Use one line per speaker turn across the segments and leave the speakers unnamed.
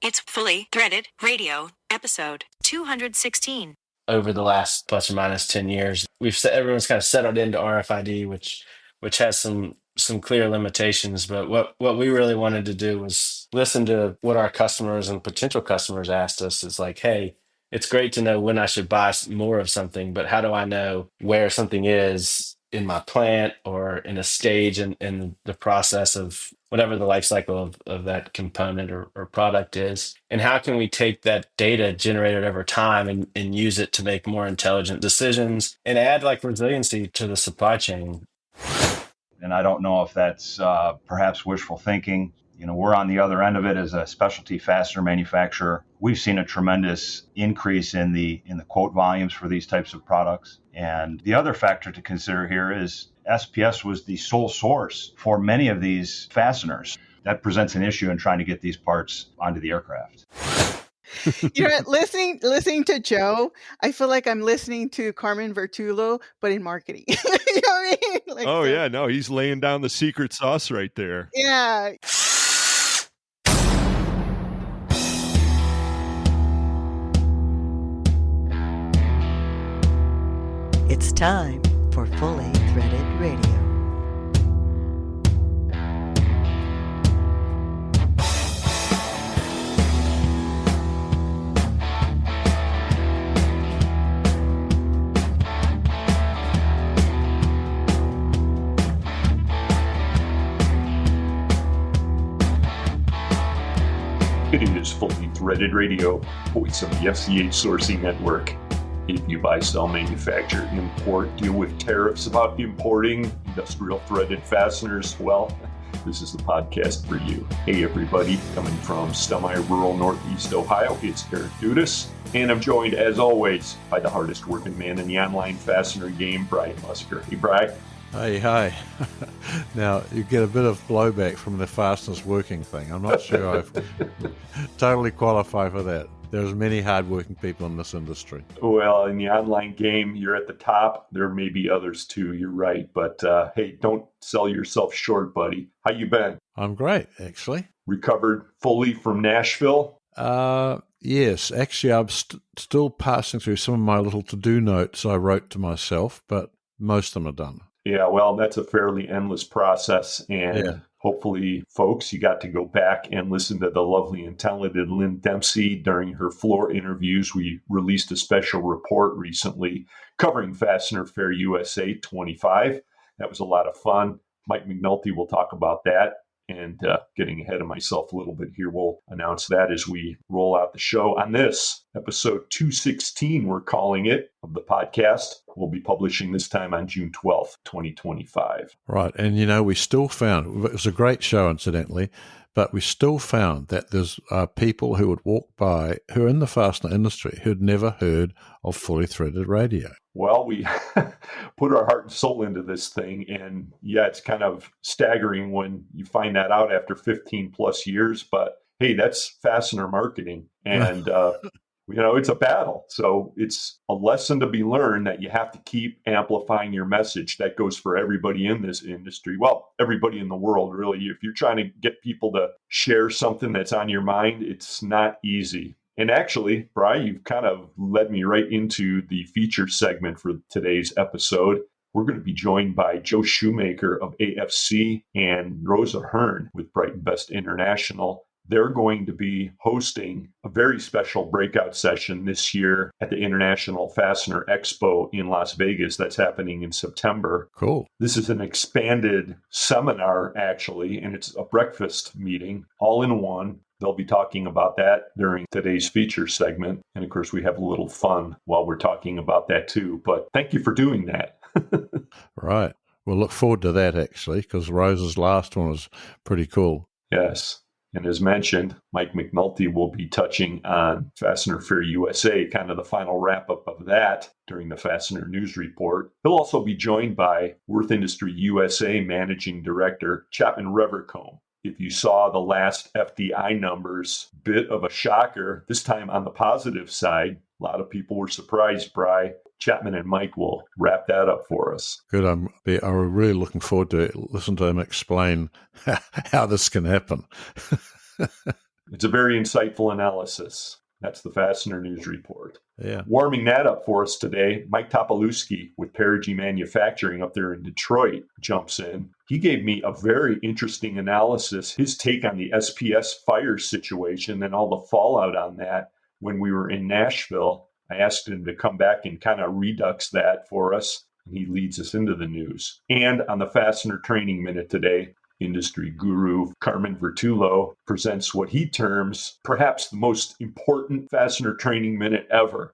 It's Fully Threaded Radio, episode 216.
Over the last plus or minus 10 years, everyone's kind of settled into RFID, which has some clear limitations. But what we really wanted to do was listen to what our customers and potential customers asked us. Is like, hey, it's great to know when I should buy more of something, but how do I know where something is in my plant or in a stage in the process of whatever the life cycle of that component or product is? And how can we take that data generated over time and use it to make more intelligent decisions and add like resiliency to the supply chain?
And I don't know if that's perhaps wishful thinking. You know, we're on the other end of it as a specialty fastener manufacturer. We've seen a tremendous increase in the quote volumes for these types of products. And the other factor to consider here is SPS was the sole source for many of these fasteners. That presents an issue in trying to get these parts onto the aircraft.
You know, listening to Joe, I feel like I'm listening to Carmen Vertullo, but in marketing. You know what I mean? Like,
yeah, no, he's laying down the secret sauce right there.
Yeah.
It's time for Fully Threaded Radio.
It is Fully Threaded Radio, voice of the FCH Sourcing Network. If you buy, sell, manufacture, import, deal with tariffs about importing industrial threaded fasteners, well, this is the podcast for you. Hey everybody, coming from semi-rural Northeast Ohio, it's Eric Dudas, and I'm joined as always by the hardest working man in the online fastener game, Brian Musker. Hey Brian.
Hey, hi. Now, you get a bit of blowback from the fastest working thing. I'm not sure I totally qualify for that. There's many hardworking people in this industry.
Well, in the online game, you're at the top. There may be others too, you're right. But hey, don't sell yourself short, buddy. How you been?
I'm great, actually.
Recovered fully from Nashville?
Yes, actually, I'm still passing through some of my little to-do notes I wrote to myself, but most of them are done.
Yeah, well, that's a fairly endless process. And hopefully, folks, you got to go back and listen to the lovely and talented Lynn Dempsey during her floor interviews. We released a special report recently covering Fastener Fair USA 25. That was a lot of fun. Mike McNulty will talk about that. And getting ahead of myself a little bit here, we'll announce that as we roll out the show. On this episode 216, we're calling it, of the podcast. We'll be publishing this time on June 12th, 2025.
Right. And, you know, we still found, it was a great show, incidentally, but we still found that there's people who would walk by who are in the fastener industry who'd never heard of Fully Threaded Radio.
Well, we put our heart and soul into this thing. And yeah, it's kind of staggering when you find that out after 15 plus years. But hey, that's fastener marketing. And, you know, it's a battle. So it's a lesson to be learned that you have to keep amplifying your message. That goes for everybody in this industry. Well, everybody in the world, really. If you're trying to get people to share something that's on your mind, it's not easy. And actually, Brian, you've kind of led me right into the feature segment for today's episode. We're going to be joined by Joe Shoemaker of AFC and Rosa Hearn with Brighton Best International. They're going to be hosting a very special breakout session this year at the International Fastener Expo in Las Vegas. That's happening in September.
Cool.
This is an expanded seminar, actually, and it's a breakfast meeting all in one. They'll be talking about that during today's feature segment. And of course, we have a little fun while we're talking about that too. But thank you for doing that.
Right. We'll look forward to that, actually, because Rosa's last one was pretty cool.
Yes. And as mentioned, Mike McNulty will be touching on Fastener Fair USA, kind of the final wrap-up of that during the Fastener News Report. He'll also be joined by Würth Industry USA Managing Director Chapman Revercomb. If you saw the last FDI numbers, bit of a shocker, this time on the positive side. A lot of people were surprised, Bri. Chapman and Mike will wrap that up for us.
Good. I'm really looking forward to listen to him explain how this can happen.
It's a very insightful analysis. That's the Fastener News Report.
Yeah.
Warming that up for us today, Mike Topolewski with Perigee Manufacturing up there in Detroit jumps in. He gave me a very interesting analysis, his take on the SPS fire situation and all the fallout on that when we were in Nashville. I asked him to come back and kind of redux that for us, and he leads us into the news. And on the Fastener Training Minute today, industry guru Carmen Vertullo presents what he terms perhaps the most important fastener training minute ever.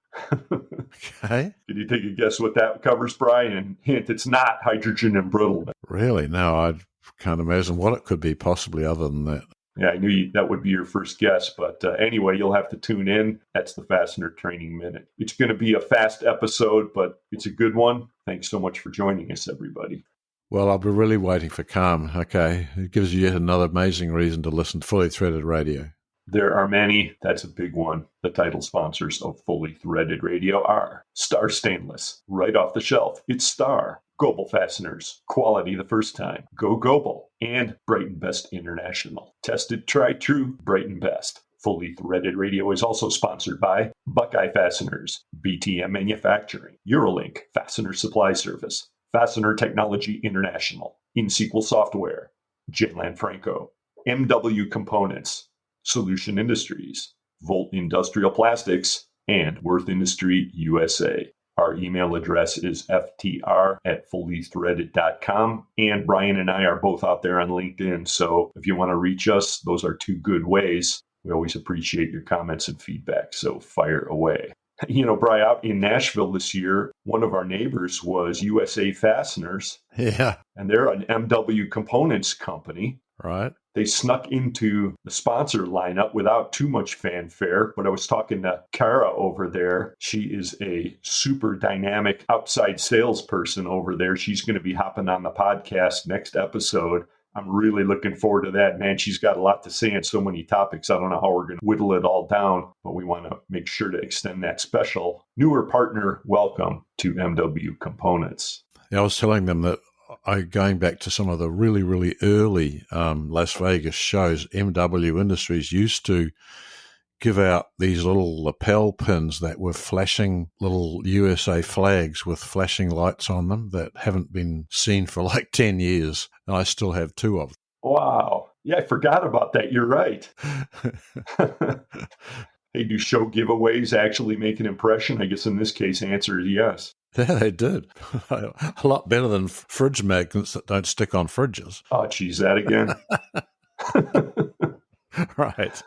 Okay.
Can you take a guess what that covers, Brian? Hint, it's not hydrogen embrittlement.
Really? No, I can't imagine what it could be possibly other than that.
Yeah, I knew that would be your first guess, but anyway, you'll have to tune in. That's the Fastener Training Minute. It's going to be a fast episode, but it's a good one. Thanks so much for joining us, everybody.
Well, I'll be really waiting for Carmen. Okay. It gives you yet another amazing reason to listen to Fully Threaded Radio.
There are many. That's a big one. The title sponsors of Fully Threaded Radio are Star Stainless, right off the shelf. It's Star. Global Fasteners, quality the first time. Go Global. And Brighton Best International. Tested, tried, true, Brighton Best. Fully Threaded Radio is also sponsored by Buckeye Fasteners, BTM Manufacturing, Eurolink, Fastener Supply Service, Fastener Technology International, InSequel Software, J-Land Franco, MW Components, Solution Industries, Volt Industrial Plastics, and Würth Industry USA. Our email address is ftr@fullythreaded.com, and Brian and I are both out there on LinkedIn, so if you want to reach us, those are two good ways. We always appreciate your comments and feedback, so fire away. You know, Brian, out in Nashville this year, one of our neighbors was USA Fasteners.
Yeah.
And they're an MW Components company.
Right.
They snuck into the sponsor lineup without too much fanfare. But I was talking to Kara over there. She is a super dynamic outside salesperson over there. She's going to be hopping on the podcast next episode. I'm really looking forward to that, man. She's got a lot to say on so many topics. I don't know how we're going to whittle it all down, but we want to make sure to extend that special newer partner welcome to MW Components.
Yeah, I was telling them that going back to some of the really, really early Las Vegas shows, MW Industries used to give out these little lapel pins that were flashing little USA flags with flashing lights on them that haven't been seen for like 10 years. And I still have 2 of them.
Wow. Yeah, I forgot about that. You're right. Hey, do show giveaways actually make an impression? I guess in this case, answer is yes.
Yeah, they did. A lot better than fridge magnets that don't stick on fridges.
Oh, geez, that again?
Right.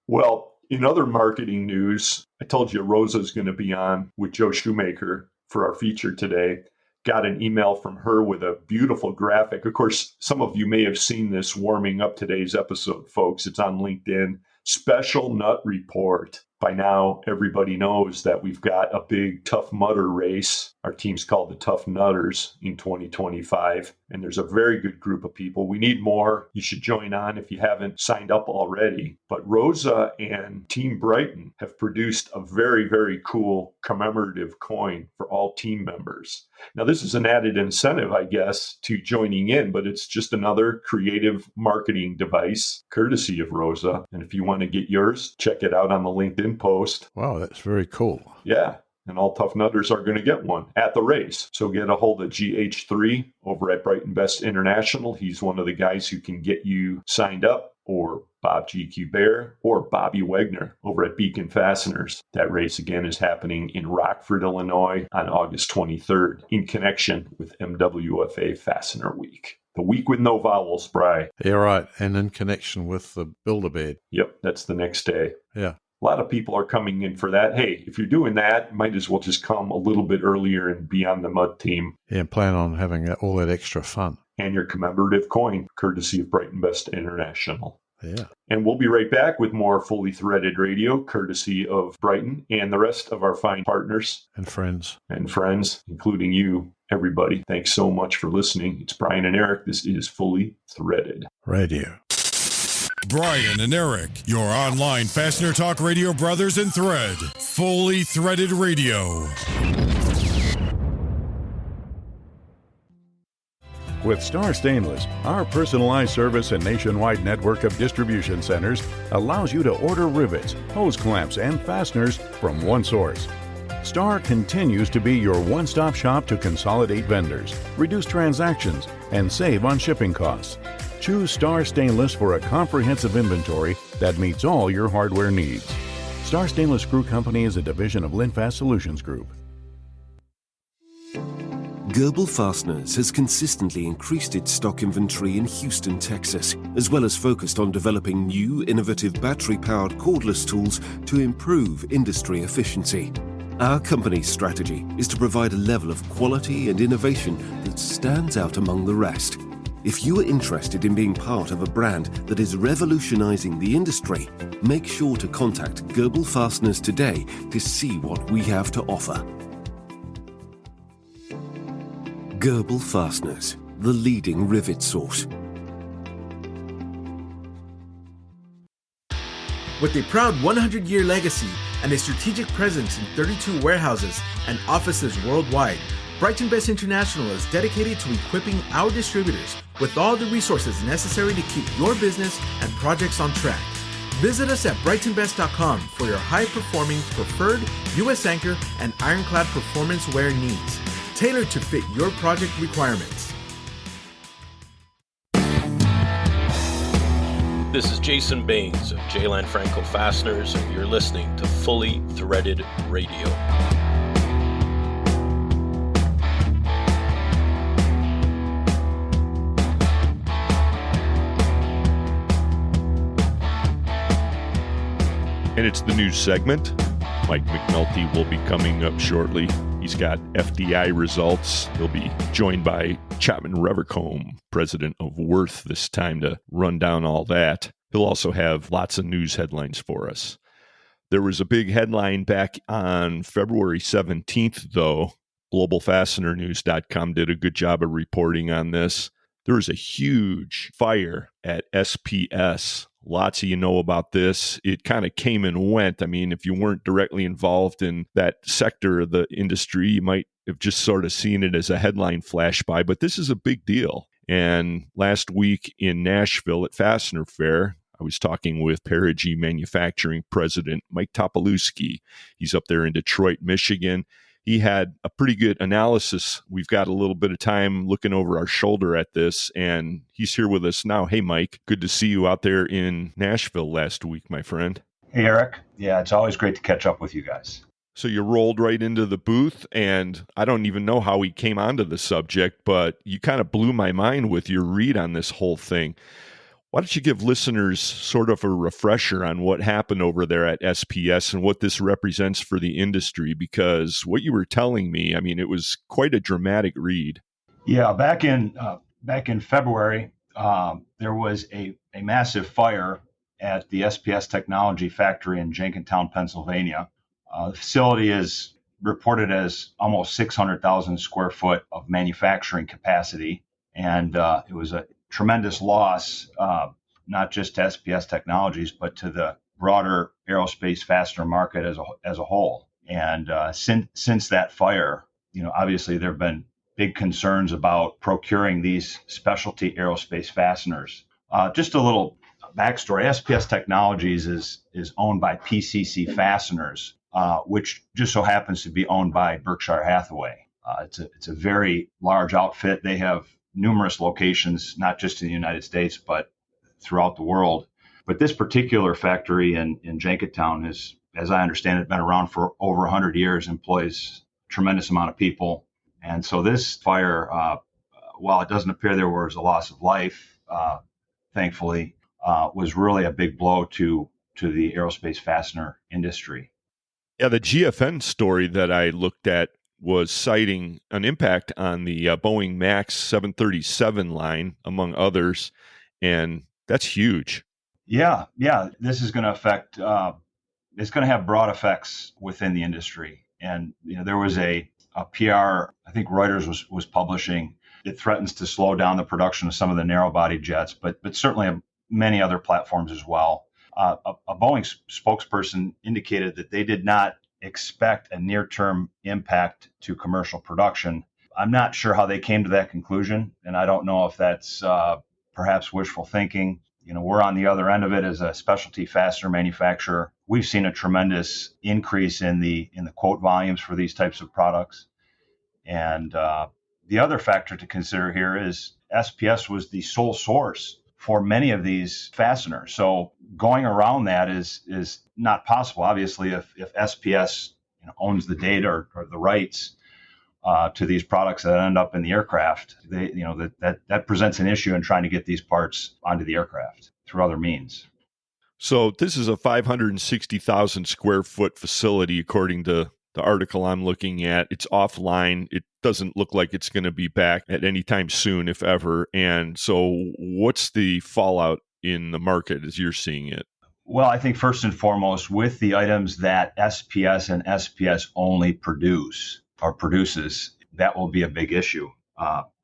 Well, in other marketing news, I told you Rosa's going to be on with Joe Shoemaker for our feature today. Got an email from her with a beautiful graphic. Of course, some of you may have seen this warming up today's episode, folks. It's on LinkedIn. Special Nut Report. By now, everybody knows that we've got a big Tough Mudder race. Our team's called the Tough Nutters in 2025, and there's a very good group of people. We need more. You should join on if you haven't signed up already. But Rosa and Team Brighton have produced a very, very cool commemorative coin for all team members. Now, this is an added incentive, I guess, to joining in, but it's just another creative marketing device, courtesy of Rosa. And if you want to get yours, check it out on the LinkedIn post.
Wow, that's very cool.
Yeah. And all Tough Nutters are going to get one at the race. So get a hold of GH3 over at Brighton Best International. He's one of the guys who can get you signed up, or Bob GQ Bear, or Bobby Wegner over at Beacon Fasteners. That race again is happening in Rockford, Illinois on August 23rd in connection with MWFA Fastener Week. The week with no vowels, Bri.
Yeah, right. And in connection with the Build-A-Bed.
Yep, that's the next day.
Yeah.
A lot of people are coming in for that. Hey, if you're doing that, might as well just come a little bit earlier and be on the mud team.
Yeah, and plan on having all that extra fun.
And your commemorative coin, courtesy of Brighton Best International.
Yeah.
And we'll be right back with more Fully Threaded Radio, courtesy of Brighton and the rest of our fine partners.
And friends.
And friends, including you, everybody. Thanks so much for listening. It's Brian and Eric. This is Fully Threaded
Radio.
Brian and Eric, your online Fastener Talk Radio brothers in thread. Fully Threaded Radio.
With Star Stainless, our personalized service and nationwide network of distribution centers allows you to order rivets, hose clamps, and fasteners from one source. Star continues to be your one-stop shop to consolidate vendors, reduce transactions, and save on shipping costs. Choose Star Stainless for a comprehensive inventory that meets all your hardware needs. Star Stainless Screw Company is a division of Linfast Solutions Group.
Gerbil Fasteners has consistently increased its stock inventory in Houston, Texas, as well as focused on developing new, innovative battery-powered cordless tools to improve industry efficiency. Our company's strategy is to provide a level of quality and innovation that stands out among the rest. If you are interested in being part of a brand that is revolutionizing the industry, make sure to contact Gerbil Fasteners today to see what we have to offer. Gerbil Fasteners, the leading rivet source.
With a proud 100-year legacy and a strategic presence in 32 warehouses and offices worldwide, Brighton Best International is dedicated to equipping our distributors with all the resources necessary to keep your business and projects on track. Visit us at brightonbest.com for your high-performing preferred U.S. Anchor and Ironclad performance wear needs, tailored to fit your project requirements.
This is Jason Baines of J. Lanfranco Fasteners, and you're listening to Fully Threaded Radio.
And it's the news segment. Mike McNulty will be coming up shortly. He's got FDI results. He'll be joined by Chapman Revercomb, president of Würth, this time to run down all that. He'll also have lots of news headlines for us. There was a big headline back on February 17th, though. GlobalFastenerNews.com did a good job of reporting on this. There was a huge fire at SPS. Lots of you know about this. It kind of came and went. I mean, if you weren't directly involved in that sector of the industry, you might have just sort of seen it as a headline flash by, but this is a big deal. And last week in Nashville at Fastener Fair, I was talking with Perigee Manufacturing President Mike Topolewski. He's up there in Detroit, Michigan. He had a pretty good analysis. We've got a little bit of time looking over our shoulder at this, and he's here with us now. Hey, Mike, good to see you out there in Nashville last week, my friend.
Hey, Eric. Yeah, it's always great to catch up with you guys.
So you rolled right into the booth, and I don't even know how we came onto the subject, but you kind of blew my mind with your read on this whole thing. Why don't you give listeners sort of a refresher on what happened over there at SPS and what this represents for the industry? Because what you were telling me, I mean, it was quite a dramatic read.
Yeah, back in February, there was a massive fire at the SPS Technology factory in Jenkintown, Pennsylvania. The facility is reported as almost 600,000 square foot of manufacturing capacity, and it was a tremendous loss, not just to SPS Technologies, but to the broader aerospace fastener market as a whole. And since that fire, obviously there have been big concerns about procuring these specialty aerospace fasteners. Just a little backstory: SPS Technologies is owned by PCC Fasteners, which just so happens to be owned by Berkshire Hathaway. It's a very large outfit. They have numerous locations, not just in the United States, but throughout the world. But this particular factory in Jenkintown has, as I understand it, been around for over 100 years, employs a tremendous amount of people. And so this fire, while it doesn't appear there was a loss of life, thankfully, was really a big blow to the aerospace fastener industry.
Yeah, the GFN story that I looked at was citing an impact on the Boeing MAX 737 line, among others, and that's huge.
Yeah. This is going to affect. It's going to have broad effects within the industry, and there was a PR. I think Reuters was publishing. It threatens to slow down the production of some of the narrow-body jets, but certainly many other platforms as well. A Boeing spokesperson indicated that they did not expect a near-term impact to commercial production. I'm not sure how they came to that conclusion, and I don't know if that's perhaps wishful thinking. We're on the other end of it as a specialty fastener manufacturer. We've seen a tremendous increase in the quote volumes for these types of products. And the other factor to consider here is SPS was the sole source for many of these fasteners. So going around that is not possible. Obviously, if SPS owns the data or the rights to these products that end up in the aircraft, that presents an issue in trying to get these parts onto the aircraft through other means.
So this is a 560,000 square foot facility, according to the article I'm looking at. It's offline. It doesn't look like it's going to be back at any time soon, if ever. And so what's the fallout in the market as you're seeing it?
Well, I think first and foremost, with the items that SPS and SPS only produces, that will be a big issue.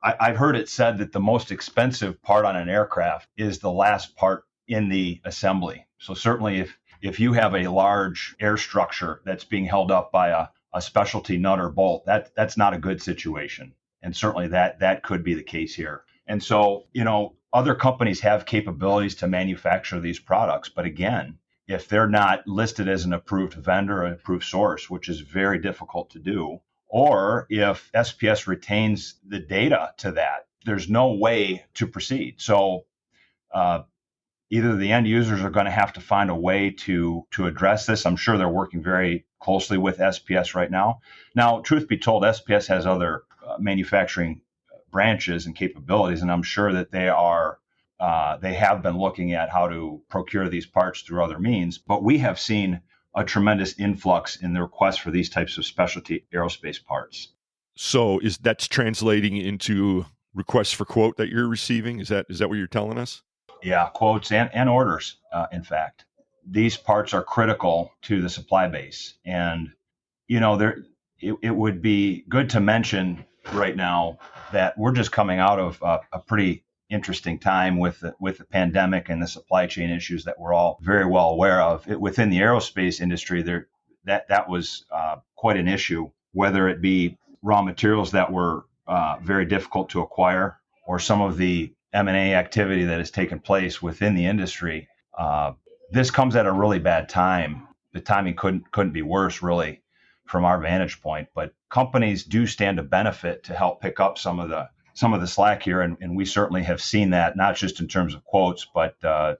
I've heard it said that the most expensive part on an aircraft is the last part in the assembly. So certainly if you have a large air structure that's being held up by a specialty nut or bolt, that's not a good situation. And certainly that could be the case here. And so, other companies have capabilities to manufacture these products. But again, if they're not listed as an approved vendor or an approved source, which is very difficult to do, or if SPS retains the data to that, there's no way to proceed. So either the end users are going to have to find a way to address this. I'm sure they're working very closely with SPS right now. Now, truth be told, SPS has other manufacturing branches and capabilities, and I'm sure that they have been looking at how to procure these parts through other means. But we have seen a tremendous influx in the request for these types of specialty aerospace parts.
So that's translating into requests for quote that you're receiving? Is that what you're telling us?
Yeah, quotes and orders, in fact. These parts are critical to the supply base. And, it would be good to mention right now that we're just coming out of a pretty interesting time with the pandemic and the supply chain issues that we're all very well aware of. Within the aerospace industry, that was quite an issue, whether it be raw materials that were very difficult to acquire or some of the M&A activity that has taken place within the industry. This comes at a really bad time. The timing couldn't be worse, really, from our vantage point. But companies do stand to benefit to help pick up some of the slack here, and we certainly have seen that, not just in terms of quotes, but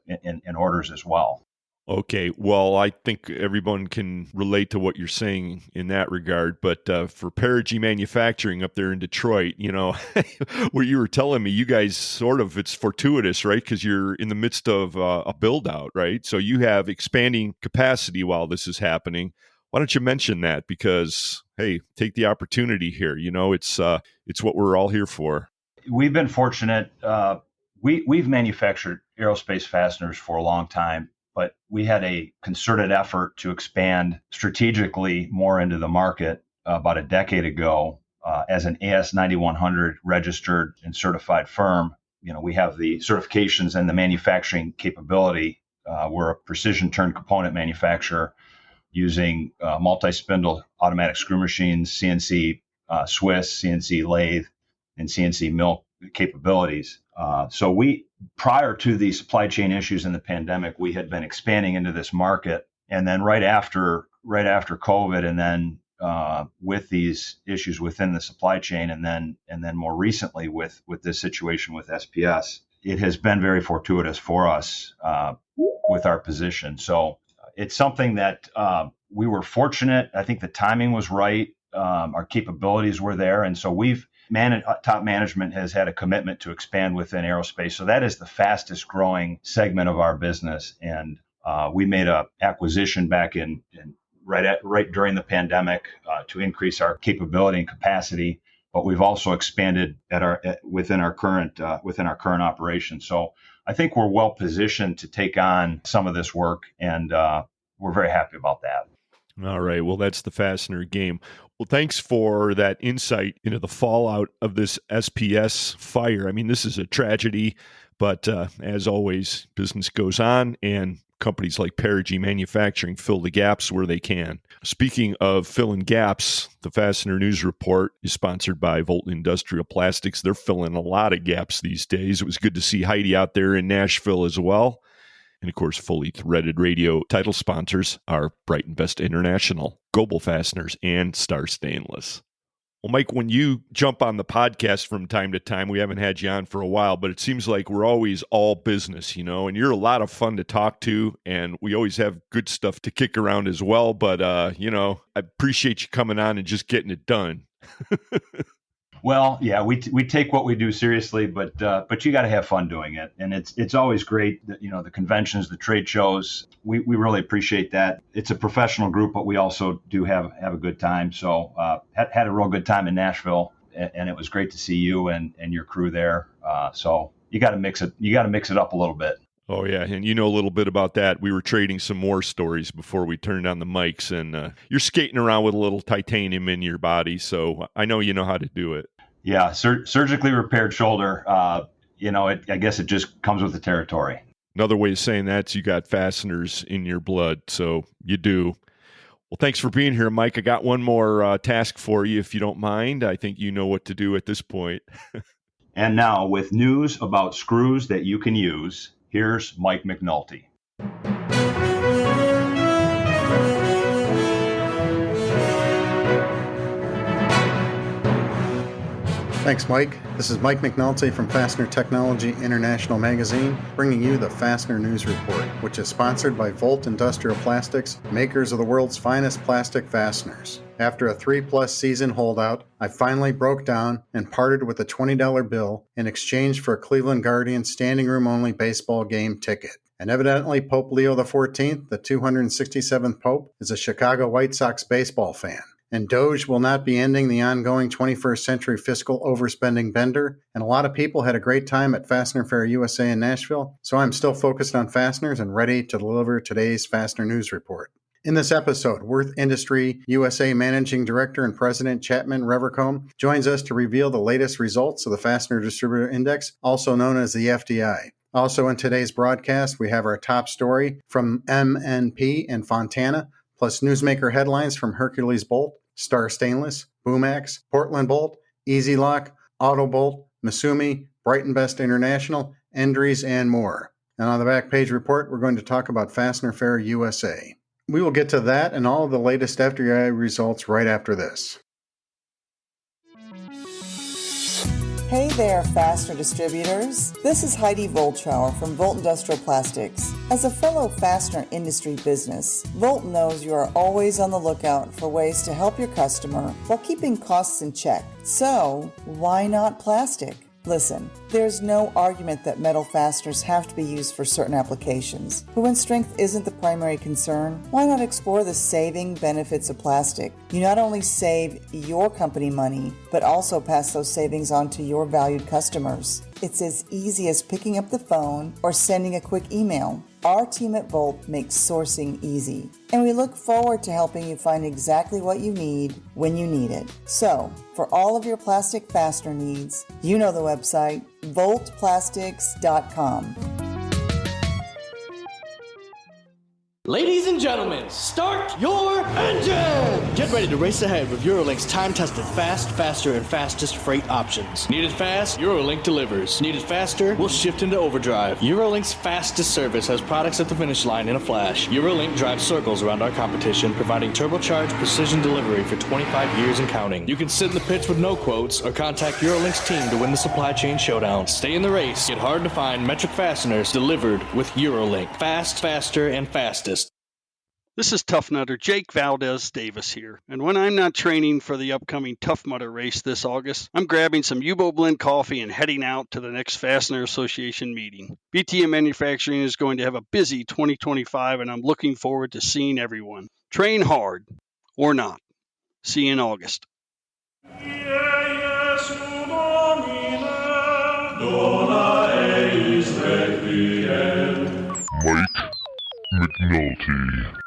in orders as well.
Okay, well, I think everyone can relate to what you're saying in that regard. But for Perigee Manufacturing up there in Detroit, what you were telling me, you guys it's fortuitous, right? Because you're in the midst of a build out, right? So you have expanding capacity while this is happening. Why don't you mention that? Because, hey, take the opportunity here. It's what we're all here for.
We've been fortunate. We've manufactured aerospace fasteners for a long time, but we had a concerted effort to expand strategically more into the market about a decade ago as an AS 9100 registered and certified firm. We have the certifications and the manufacturing capability. We're a precision turn component manufacturer using multi-spindle automatic screw machines, CNC Swiss, CNC lathe, and CNC mill capabilities. So prior to the supply chain issues in the pandemic, we had been expanding into this market. And then right after COVID, and then with these issues within the supply chain, and then more recently with this situation with SPS, it has been very fortuitous for us with our position. So it's something that we were fortunate. I think the timing was right. Our capabilities were there. And so top management has had a commitment to expand within aerospace. So that is the fastest growing segment of our business. And we made an acquisition back right during the pandemic to increase our capability and capacity. But we've also expanded within our current operation. So I think we're well positioned to take on some of this work, and we're very happy about that.
All right. Well, that's the fastener game. Well, thanks for that insight into the fallout of this SPS fire. I mean, this is a tragedy, but as always, business goes on and companies like Perigee Manufacturing fill the gaps where they can. Speaking of filling gaps, the Fastener News Report is sponsored by Würth Industrial Plastics. They're filling a lot of gaps these days. It was good to see Heidi out there in Nashville as well. And of course, Fully Threaded Radio title sponsors are Bright and Best International, Global Fasteners, and Star Stainless. Well, Mike, when you jump on the podcast from time to time, we haven't had you on for a while, but it seems like we're always all business, and you're a lot of fun to talk to, and we always have good stuff to kick around as well. But, I appreciate you coming on and just getting it done.
Well, yeah, we take what we do seriously, but you got to have fun doing it, and it's always great that, the conventions, the trade shows. We really appreciate that. It's a professional group, but we also do have a good time. So had a real good time in Nashville, and it was great to see you and your crew there. So you got to mix it. You got to mix it up a little bit.
Oh, yeah. And you know a little bit about that. We were trading some more stories before we turned on the mics, and you're skating around with a little titanium in your body. So I know you know how to do it.
Yeah. Surgically repaired shoulder. I guess it just comes with the territory.
Another way of saying that's you got fasteners in your blood. So you do. Well, thanks for being here, Mike. I got one more task for you, if you don't mind. I think you know what to do at this point.
And now, with news about screws that you can use, here's Mike McNulty.
Thanks, Mike. This is Mike McNulty from Fastener Technology International Magazine, bringing you the Fastener News Report, which is sponsored by Würth Industrial Plastics, makers of the world's finest plastic fasteners. After a 3+ season holdout, I finally broke down and parted with a $20 bill in exchange for a Cleveland Guardians standing room only baseball game ticket. And evidently, Pope Leo XIV, the 267th Pope, is a Chicago White Sox baseball fan. And Doge will not be ending the ongoing 21st century fiscal overspending bender. And a lot of people had a great time at Fastener Fair USA in Nashville, so I'm still focused on fasteners and ready to deliver today's Fastener News Report. In this episode, Würth Industry USA Managing Director and President Chapman Revercomb joins us to reveal the latest results of the Fastener Distributor Index, also known as the FDI. Also in today's broadcast, we have our top story from MNP and Fontana, plus newsmaker headlines from Hercules Bolt, Star Stainless, Boomax, Portland Bolt, Easy Lock, Auto Bolt, Masumi, Bright and Best International, Endries, and more. And on the back page report, we're going to talk about Fastener Fair USA. We will get to that and all of the latest FDI results right after this.
Hey there, Fastener distributors. This is Heidi Voltrauer from Würth Industrial Plastics. As a fellow fastener industry business, Würth knows you are always on the lookout for ways to help your customer while keeping costs in check. So, why not plastic? Listen, there's no argument that metal fasteners have to be used for certain applications, but when strength isn't the primary concern, why not explore the saving benefits of plastic? You not only save your company money, but also pass those savings on to your valued customers. It's as easy as picking up the phone or sending a quick email. Our team at Würth makes sourcing easy, and we look forward to helping you find exactly what you need when you need it. So, for all of your plastic fastener needs, you know the website, VoltPlastics.com.
Ladies and gentlemen, start your engine! Get ready to race ahead with Eurolink's time-tested fast, faster, and fastest freight options. Need it fast? Eurolink delivers. Need it faster? We'll shift into overdrive. Eurolink's fastest service has products at the finish line in a flash. Eurolink drives circles around our competition, providing turbocharged precision delivery for 25 years and counting. You can sit in the pits with no quotes or contact Eurolink's team to win the supply chain showdown. Stay in the race. Get hard-to-find metric fasteners delivered with Eurolink. Fast, faster, and fastest.
This is Tough Nutter Jake Valdez Davis here, and when I'm not training for the upcoming Tough Mudder race this August, I'm grabbing some Yubo Blend coffee and heading out to the next Fastener Association meeting. BTM Manufacturing is going to have a busy 2025, and I'm looking forward to seeing everyone. Train hard, or not. See you in August.
Mike McNulty.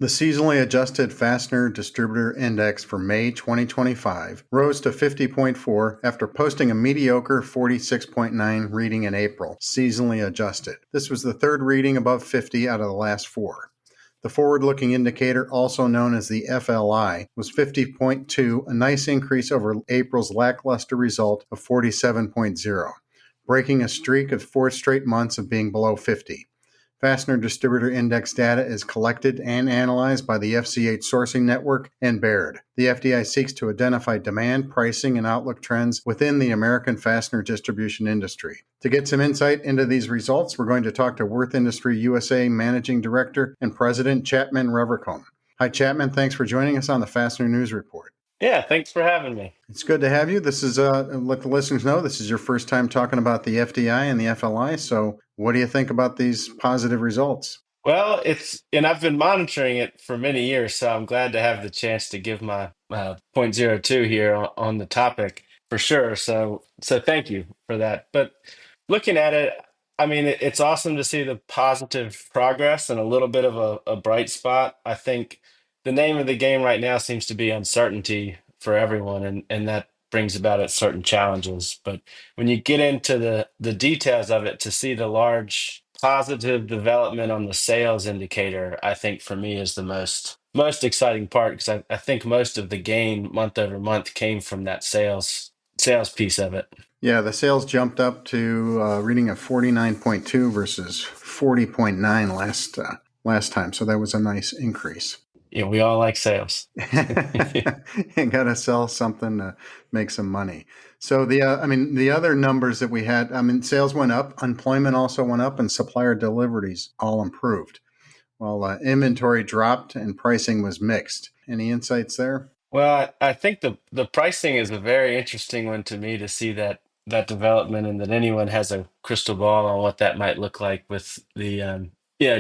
The seasonally adjusted Fastener Distributor Index for May 2025 rose to 50.4 after posting a mediocre 46.9 reading in April, seasonally adjusted. This was the third reading above 50 out of the last four. The forward-looking indicator, also known as the FLI, was 50.2, a nice increase over April's lackluster result of 47.0, breaking a streak of 4 straight months of being below 50. Fastener Distributor Index data is collected and analyzed by the FCH Sourcing Network and Baird. The FDI seeks to identify demand, pricing, and outlook trends within the American fastener distribution industry. To get some insight into these results, we're going to talk to Würth Industry USA Managing Director and President Chapman Revercomb. Hi, Chapman. Thanks for joining us on the Fastener News Report.
Yeah, thanks for having me.
It's good to have you. This is, let the listeners know, this is your first time talking about the FDI and the FLI. So what do you think about these positive results?
Well, and I've been monitoring it for many years, so I'm glad to have the chance to give my .02 here on the topic for sure. So thank you for that. But looking at it, I mean, it's awesome to see the positive progress and a little bit of a bright spot. I think the name of the game right now seems to be uncertainty for everyone, and that brings about its certain challenges. But when you get into the details of it, to see the large positive development on the sales indicator, I think for me is the most exciting part, because I think most of the gain month over month came from that sales piece of it.
Yeah, the sales jumped up to reading of 49.2 versus 40.9 last time. So that was a nice increase.
Yeah, we all like sales.
You got to sell something to make some money. So the other numbers that we had, sales went up, employment also went up, and supplier deliveries all improved. While inventory dropped and pricing was mixed. Any insights there?
Well, I think the pricing is a very interesting one to me, to see that development, and that anyone has a crystal ball on what that might look like with the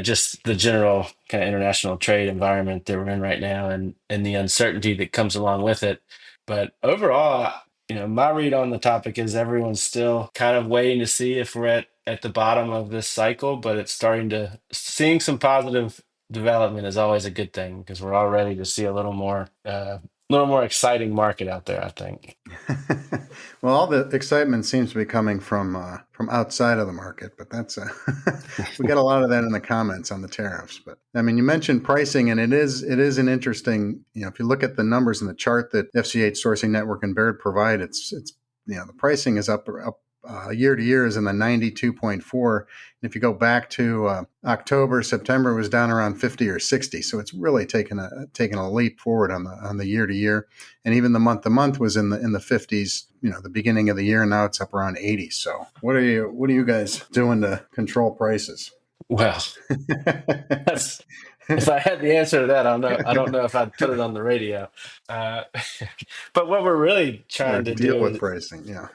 just the general kind of international trade environment that we're in right now, and the uncertainty that comes along with it. But overall, my read on the topic is everyone's still kind of waiting to see if we're at the bottom of this cycle, but it's seeing some positive development is always a good thing, because we're all ready to see a little more exciting market out there, I think.
Well, all the excitement seems to be coming from outside of the market, but that's we got a lot of that in the comments on the tariffs. But I mean, you mentioned pricing, and it is an interesting, if you look at the numbers in the chart that FCH Sourcing Network and Baird provide, it's the pricing is up year to year is in the 92.4. And if you go back to October, September, it was down around 50 or 60. So it's really taken a leap forward on the year to year. And even the month to month was in the 50s, the beginning of the year. And now it's up around 80. So what are you guys doing to control prices?
Well, if I had the answer to that, I don't know if I'd put it on the radio. But what we're really trying to
deal
do
with pricing, yeah.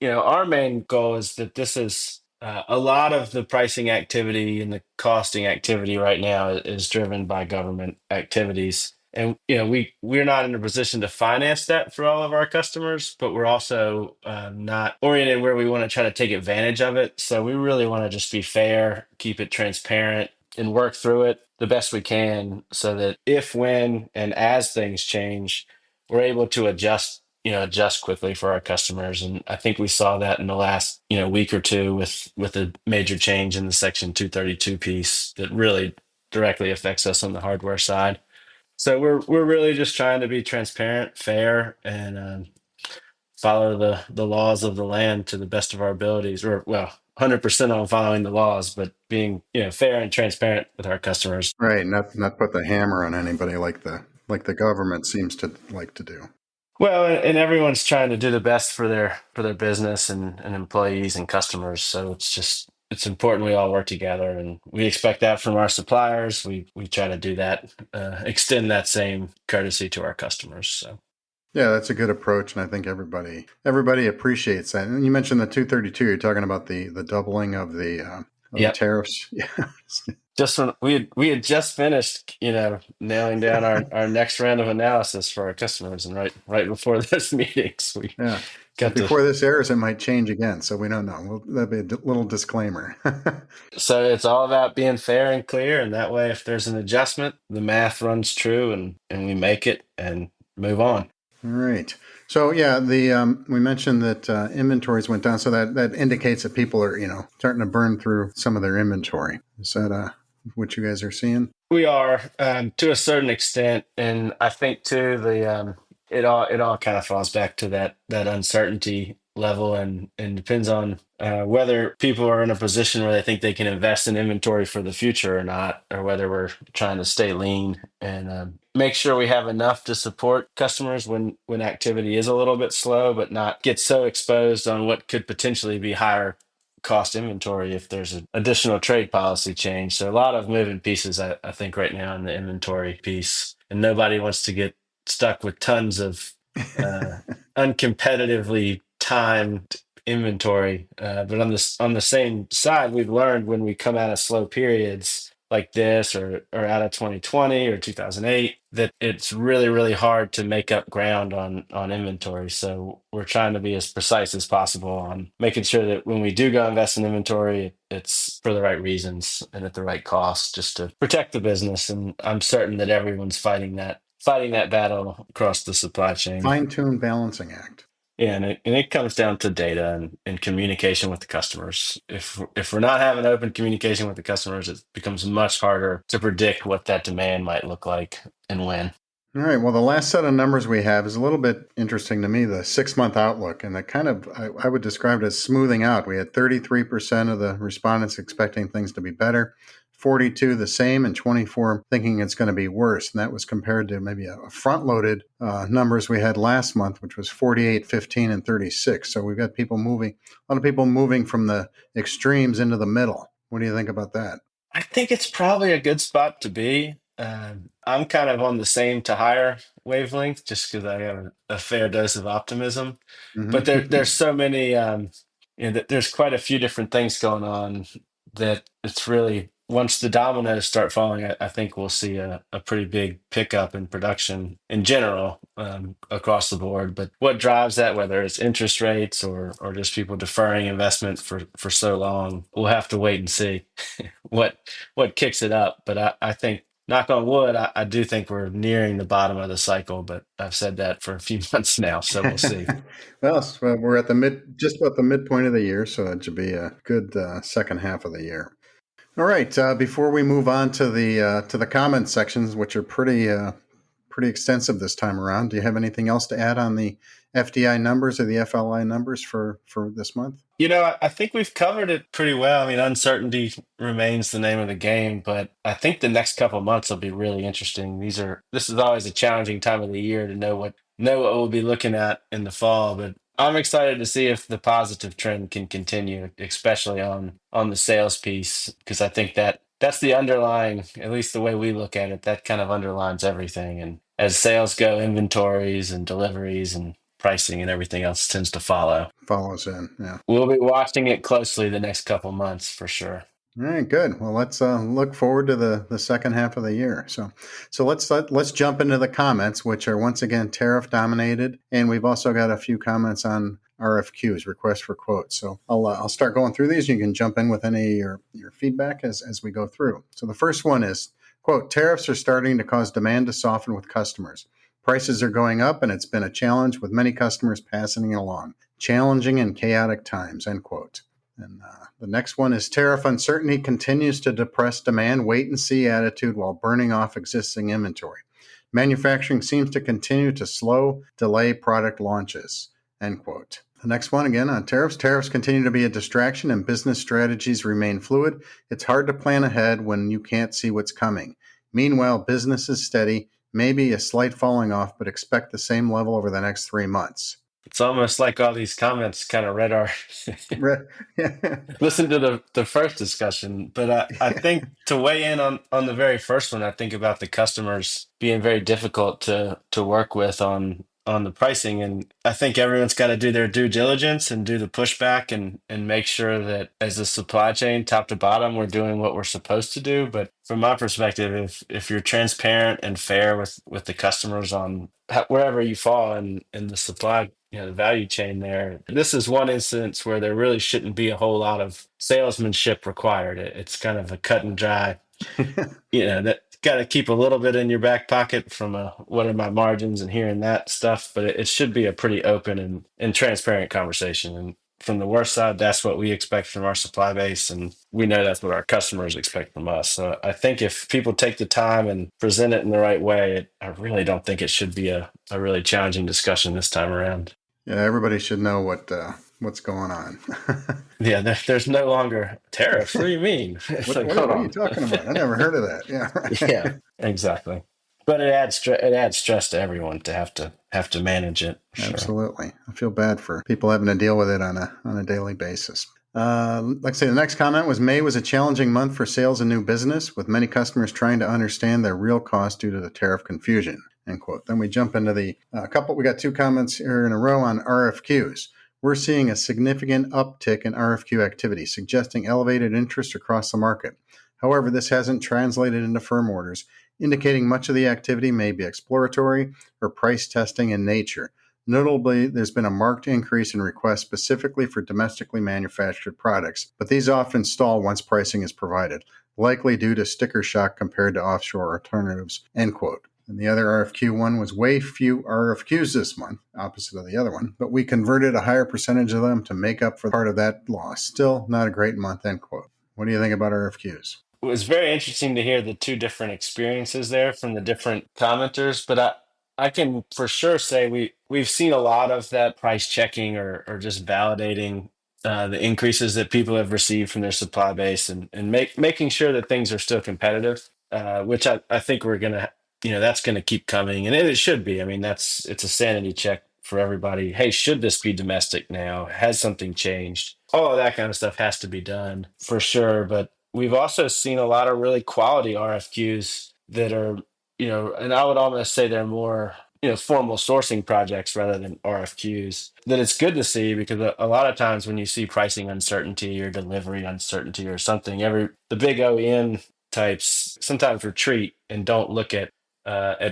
Yeah, our main goal is that this is a lot of the pricing activity and the costing activity right now is driven by government activities. And we're not in a position to finance that for all of our customers, but we're also not oriented where we want to try to take advantage of it. So we really want to just be fair, keep it transparent, and work through it the best we can, so that if, when, and as things change, we're able to adjust quickly for our customers. And I think we saw that in the last week or two with a major change in the Section 232 piece that really directly affects us on the hardware side. So we're really just trying to be transparent, fair, and follow the laws of the land to the best of our abilities. Or 100% on following the laws, but being fair and transparent with our customers.
Right, not put the hammer on anybody like the government seems to like to do.
Well, and everyone's trying to do the best for their business and employees and customers. So it's important we all work together, and we expect that from our suppliers. We try to do that, extend that same courtesy to our customers. So.
Yeah, that's a good approach, and I think everybody appreciates that. And you mentioned the 232. You're talking about the doubling of the tariffs. Yeah.
Just when we had just finished, nailing down our next round of analysis for our customers, and right before those meetings,
Before this airs, it might change again, so we don't know. That'd be a little disclaimer.
So it's all about being fair and clear, and that way, if there's an adjustment, the math runs true, and we make it and move on.
All right. So yeah, we mentioned that inventories went down, so that indicates that people are starting to burn through some of their inventory. Is that what you guys are seeing?
We are to a certain extent, and I think too it all kind of falls back to that uncertainty level, and depends on whether people are in a position where they think they can invest in inventory for the future or not, or whether we're trying to stay lean and make sure we have enough to support customers when activity is a little bit slow, but not get so exposed on what could potentially be higher cost inventory if there's an additional trade policy change. So a lot of moving pieces, I think, right now in the inventory piece, and nobody wants to get stuck with tons of uncompetitively timed inventory. But on the same side, we've learned when we come out of slow periods like this, or out of 2020 or 2008, that it's really, really hard to make up ground on inventory. So we're trying to be as precise as possible on making sure that when we do go invest in inventory, it's for the right reasons and at the right cost, just to protect the business. And I'm certain that everyone's fighting that battle across the supply chain.
Fine-tuned balancing act.
Yeah, and it comes down to data and communication with the customers. If we're not having open communication with the customers, it becomes much harder to predict what that demand might look like and when.
All right. Well, the last set of numbers we have is a little bit interesting to me, the 6-month outlook. And that kind of, I would describe it as smoothing out. We had 33% of the respondents expecting things to be better, 42 the same, and 24 thinking it's going to be worse. And that was compared to maybe a front-loaded numbers we had last month, which was 48, 15, and 36. So we've got a lot of people moving from the extremes into the middle. What do you think about that?
I think it's probably a good spot to be. I'm kind of on the same to higher wavelength, just because I have a fair dose of optimism.
Mm-hmm.
But there's so many, there's quite a few different things going on that it's really, once the dominoes start falling, I think we'll see a pretty big pickup in production in general across the board. But what drives that, whether it's interest rates or just people deferring investment for so long, we'll have to wait and see what kicks it up. But I think, knock on wood, I do think we're nearing the bottom of the cycle, but I've said that for a few months now, so we'll see.
Well, we're at just about the midpoint of the year, so it should be a good second half of the year. All right. Before we move on to the comment sections, which are pretty extensive this time around, do you have anything else to add on the FDI numbers or the FLI numbers for this month?
I think we've covered it pretty well. I mean, uncertainty remains the name of the game, but I think the next couple of months will be really interesting. This is always a challenging time of the year to know what we'll be looking at in the fall, but I'm excited to see if the positive trend can continue, especially on the sales piece, because I think that's the underlying, at least the way we look at it, that kind of underlines everything. And as sales go, inventories and deliveries and pricing and everything else tends to follows
in. Yeah,
we'll be watching it closely the next couple months for sure.
All right, good. Well, let's look forward to the second half of the year. So let's jump into the comments, which are once again tariff dominated, and we've also got a few comments on RFQs, requests for quotes. So I'll start going through these. You can jump in with any of your feedback as we go through. So the first one is, quote, tariffs are starting to cause demand to soften with customers. Prices are going up, and it's been a challenge with many customers passing it along. Challenging and chaotic times, end quote. And the next one is tariff uncertainty continues to depress demand, wait and see attitude while burning off existing inventory. Manufacturing seems to continue to delay product launches, end quote. The next one, again, on tariffs. Tariffs continue to be a distraction and business strategies remain fluid. It's hard to plan ahead when you can't see what's coming. Meanwhile, business is steady, maybe a slight falling off, but expect the same level over the next 3 months.
It's almost like all these comments kind of read our listen to the first discussion. But I think to weigh in on the very first one, I think about the customers being very difficult to work with on the pricing. And I think everyone's got to do their due diligence and do the pushback and make sure that as a supply chain, top to bottom, we're doing what we're supposed to do. But from my perspective, if you're transparent and fair with the customers on wherever you fall in the supply the value chain there. This is one instance where there really shouldn't be a whole lot of salesmanship required. It's kind of a cut and dry, that got to keep a little bit in your back pocket from what are my margins and hearing that stuff. But it should be a pretty open and transparent conversation. And from the worst side, that's what we expect from our supply base. And we know that's what our customers expect from us. So I think if people take the time and present it in the right way, I really don't think it should be a really challenging discussion this time around.
Yeah, everybody should know what's going on.
Yeah, there's no longer tariffs. What do you mean?
What are you talking about? I never heard of that. Yeah, right.
Yeah, exactly. But it adds stress to everyone to have to manage it. Sure.
Absolutely. I feel bad for people having to deal with it on a daily basis. Like I say, the next comment was May was a challenging month for sales and new business, with many customers trying to understand their real cost due to the tariff confusion. End quote. Then we jump into the couple. We got two comments here in a row on RFQs. We're seeing a significant uptick in RFQ activity, suggesting elevated interest across the market. However, this hasn't translated into firm orders, indicating much of the activity may be exploratory or price testing in nature. Notably, there's been a marked increase in requests specifically for domestically manufactured products, but these often stall once pricing is provided, likely due to sticker shock compared to offshore alternatives, end quote. And the other RFQ one was way few RFQs this month, opposite of the other one, but we converted a higher percentage of them to make up for part of that loss. Still not a great month, end quote. What do you think about RFQs?
It was very interesting to hear the two different experiences there from the different commenters, but I can for sure say we've seen a lot of that price checking or just validating the increases that people have received from their supply base and making sure that things are still competitive, which I think we're going to, that's going to keep coming. And it should be. I mean, it's a sanity check for everybody. Hey, should this be domestic now? Has something changed? All of that kind of stuff has to be done for sure. But we've also seen a lot of really quality RFQs that are, and I would almost say they're more, formal sourcing projects rather than RFQs. That it's good to see because a lot of times when you see pricing uncertainty or delivery uncertainty or something, the big OEM types sometimes retreat and don't look at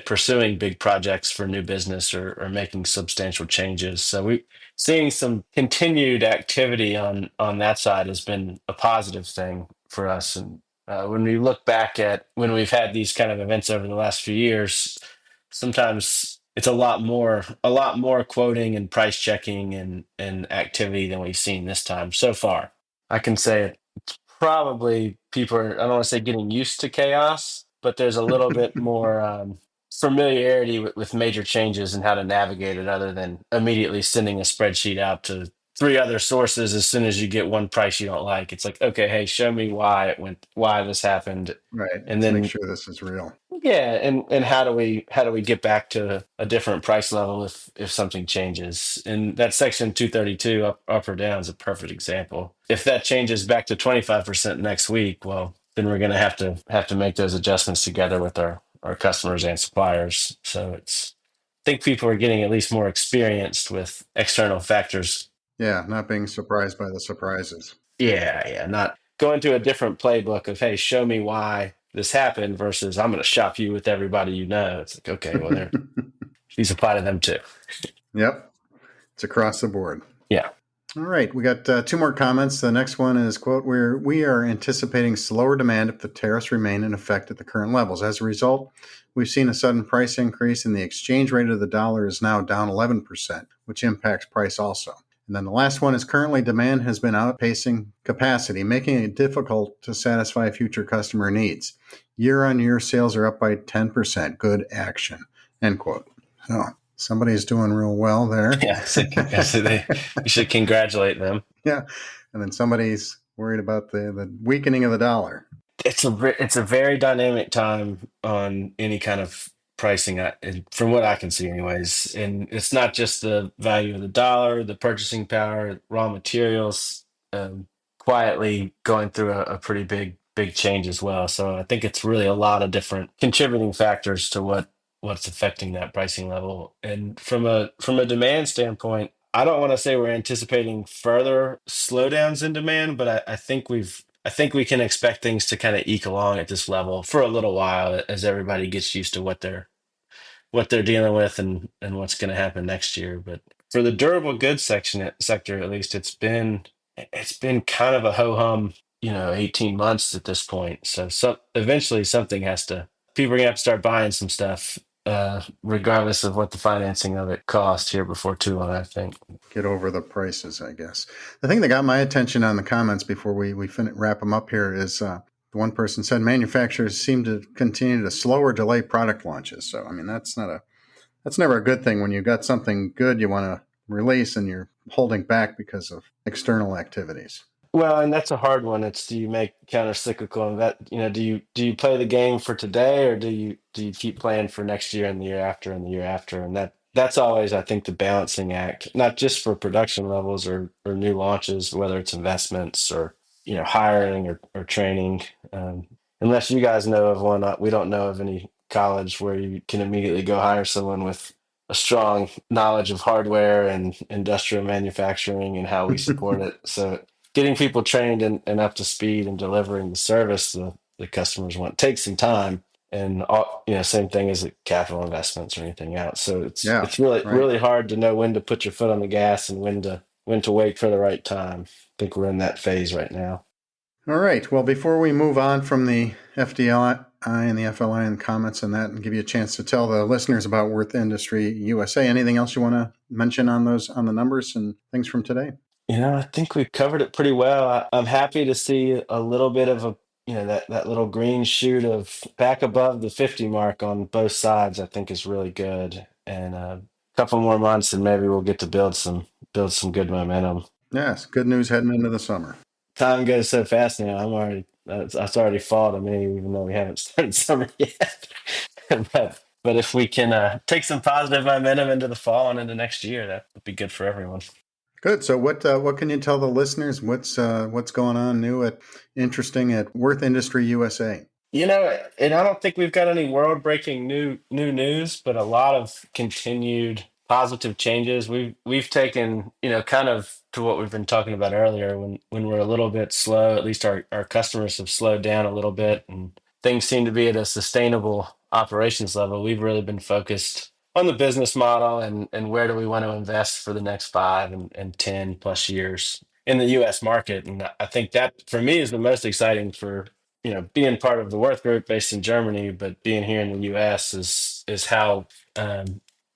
pursuing big projects for new business or making substantial changes. So we seeing some continued activity on that side has been a positive thing for us. And when we look back at when we've had these kind of events over the last few years, sometimes it's a lot more quoting and price checking and activity than we've seen this time so far. I can say it's probably people are, I don't want to say getting used to chaos, but there's a little bit more familiarity with major changes and how to navigate it other than immediately sending a spreadsheet out to 3 other sources as soon as you get one price you don't like. It's like, okay, hey, show me why this happened.
Right.
And
Let's
then
make sure this is real.
Yeah, and how do we get back to a different price level if something changes? And that section 232 up or down is a perfect example. If that changes back to 25% next week, well, then we're going to have to make those adjustments together with our customers and suppliers. So I think people are getting at least more experienced with external factors.
Yeah, not being surprised by the surprises.
Yeah, not going to a different playbook of, hey, show me why this happened versus I'm going to shop you with everybody you know. It's like, okay, well, these apply to them too.
Yep. It's across the board.
Yeah.
All right. We got 2 more comments. The next one is, quote, we are anticipating slower demand if the tariffs remain in effect at the current levels. As a result, we've seen a sudden price increase and the exchange rate of the dollar is now down 11%, which impacts price also. And then the last one is currently demand has been outpacing capacity, making it difficult to satisfy future customer needs. Year-on-year sales are up by 10%. Good action, end quote. So somebody's doing real well there.
Yeah, you should congratulate them.
Yeah, and then somebody's worried about the weakening of the dollar.
It's a very dynamic time on any kind of pricing, from what I can see anyways. And it's not just the value of the dollar, the purchasing power, raw materials, quietly going through a pretty big change as well. So I think it's really a lot of different contributing factors to what's affecting that pricing level. And from a demand standpoint, I don't want to say we're anticipating further slowdowns in demand, but I think we can expect things to kind of eke along at this level for a little while as everybody gets used to what they're dealing with and what's going to happen next year. But for the durable goods sector, at least, it's been kind of a ho hum, 18 months at this point. So eventually people are gonna have to start buying some stuff, regardless of what the financing of it costs here before too long, I think.
Get over the prices, I guess. The thing that got my attention on the comments before we wrap them up here is one person said manufacturers seem to continue to slow or delay product launches. So, I mean, that's never a good thing when you've got something good you want to release and you're holding back because of external activities.
Well, and that's a hard one. It's, do you make counter-cyclical and do you play the game for today, or do you keep playing for next year and the year after and the year after? And that's always, I think, the balancing act, not just for production levels or new launches, whether it's investments or hiring or training. Unless you guys know of one, we don't know of any college where you can immediately go hire someone with a strong knowledge of hardware and industrial manufacturing and how we support it. So getting people trained and up to speed and delivering the service the customers want takes some time, and same thing as capital investments or anything else. So it's really hard to know when to put your foot on the gas and when to wait for the right time. I think we're in that phase right now.
All right. Well, before we move on from the FDLI and the FLI and comments on that, and give you a chance to tell the listeners about Würth Industry USA, anything else you want to mention on the numbers and things from today?
I think we've covered it pretty well. I'm happy to see a little bit of that little green shoot of back above the 50 mark on both sides. I think is really good, and a couple more months and maybe we'll get to build some good momentum.
Yes, good news heading into the summer.
Time goes so fast now. It's already fall to me, even though we haven't started summer yet. but if we can take some positive momentum into the fall and into next year, that would be good for everyone.
Good. So what can you tell the listeners? What's going on new interesting at Würth Industry USA?
And I don't think we've got any world-breaking new news, but a lot of continued positive changes. We've taken, kind of to what we've been talking about earlier, when we're a little bit slow, at least our customers have slowed down a little bit and things seem to be at a sustainable operations level. We've really been focused on the business model and where do we want to invest for the next 5 and 10 plus years in the U.S. market. And I think that for me is the most exciting for, being part of the Würth Group based in Germany, but being here in the U.S. is how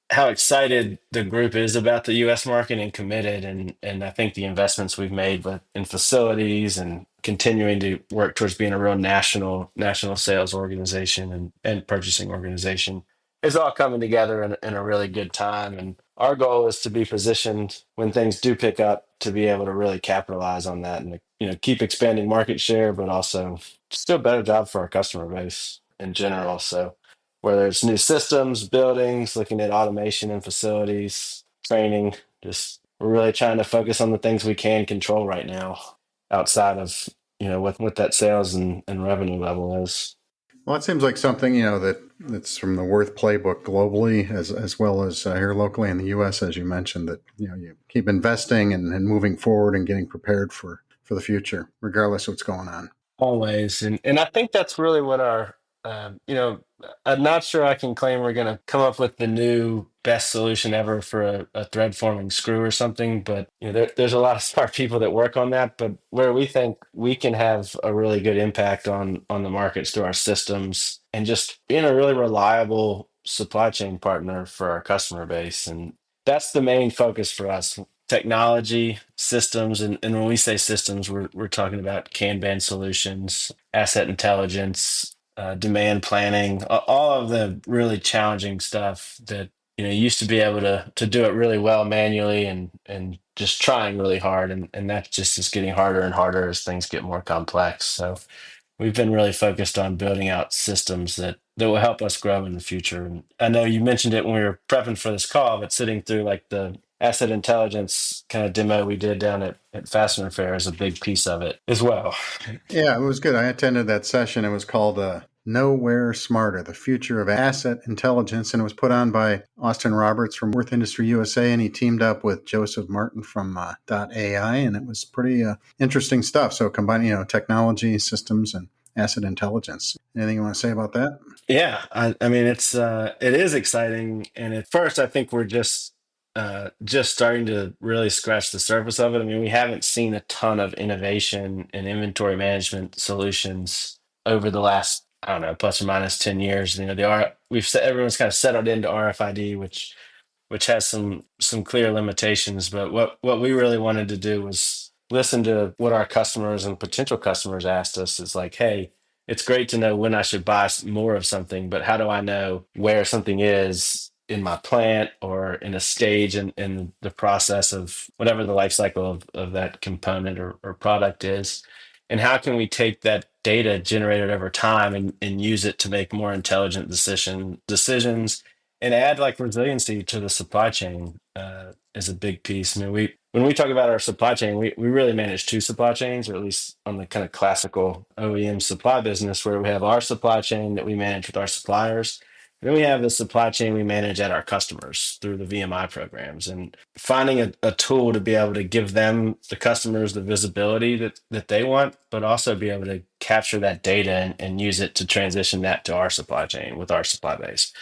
excited the group is about the U.S. market and committed. And I think the investments we've made in facilities and continuing to work towards being a real national sales organization and purchasing organization is all coming together in a really good time. And our goal is to be positioned when things do pick up to be able to really capitalize on that and, keep expanding market share, but also just do a better job for our customer base in general. So whether it's new systems, buildings, looking at automation and facilities, training, we're really trying to focus on the things we can control right now outside of, what that sales and revenue level is.
Well, it seems like something, that's from the Würth playbook globally as well as here locally in the U.S., as you mentioned, that, you keep investing and moving forward and getting prepared for the future, regardless of what's going on.
Always. And I think that's really what I'm not sure I can claim we're going to come up with the new best solution ever for a thread forming screw or something, but there's a lot of smart people that work on that. But where we think we can have a really good impact on the markets through our systems and just being a really reliable supply chain partner for our customer base. And that's the main focus for us. Technology, systems, and when we say systems, we're talking about Kanban solutions, asset intelligence, demand planning, all of the really challenging stuff that used to be able to do it really well manually and just trying really hard, and that just is getting harder and harder as things get more complex. So we've been really focused on building out systems that will help us grow in the future. And I know you mentioned it when we were prepping for this call, but sitting through like the asset intelligence kind of demo we did down at Fastener Fair is a big piece of it as well.
Yeah, it was good. I attended that session. It was called Nowhere Smarter, the Future of Asset Intelligence, and it was put on by Austin Roberts from Würth Industry USA, and he teamed up with Joseph Martin from .ai, and it was pretty interesting stuff. So combining, technology, systems, and asset intelligence. Anything you want to say about that?
Yeah, I mean, it is exciting, and at first I think we're just just starting to really scratch the surface of it. I mean, we haven't seen a ton of innovation in inventory management solutions over the last, I don't know, plus or minus 10 years. Everyone's kind of settled into RFID, which has some clear limitations. But what we really wanted to do was listen to what our customers and potential customers asked us. Is like, hey, it's great to know when I should buy more of something, but how do I know where something is in my plant or in a stage in the process of whatever the life cycle of that component or product is? And how can we take that data generated over time and use it to make more intelligent decisions and add like resiliency to the supply chain is a big piece. I mean, when we talk about our supply chain, we really manage two supply chains, or at least on the kind of classical OEM supply business, where we have our supply chain that we manage with our suppliers. Then we have the supply chain we manage at our customers through the VMI programs, and finding a tool to be able to give them, the customers, the visibility that they want, but also be able to capture that data and use it to transition that to our supply chain with our supply base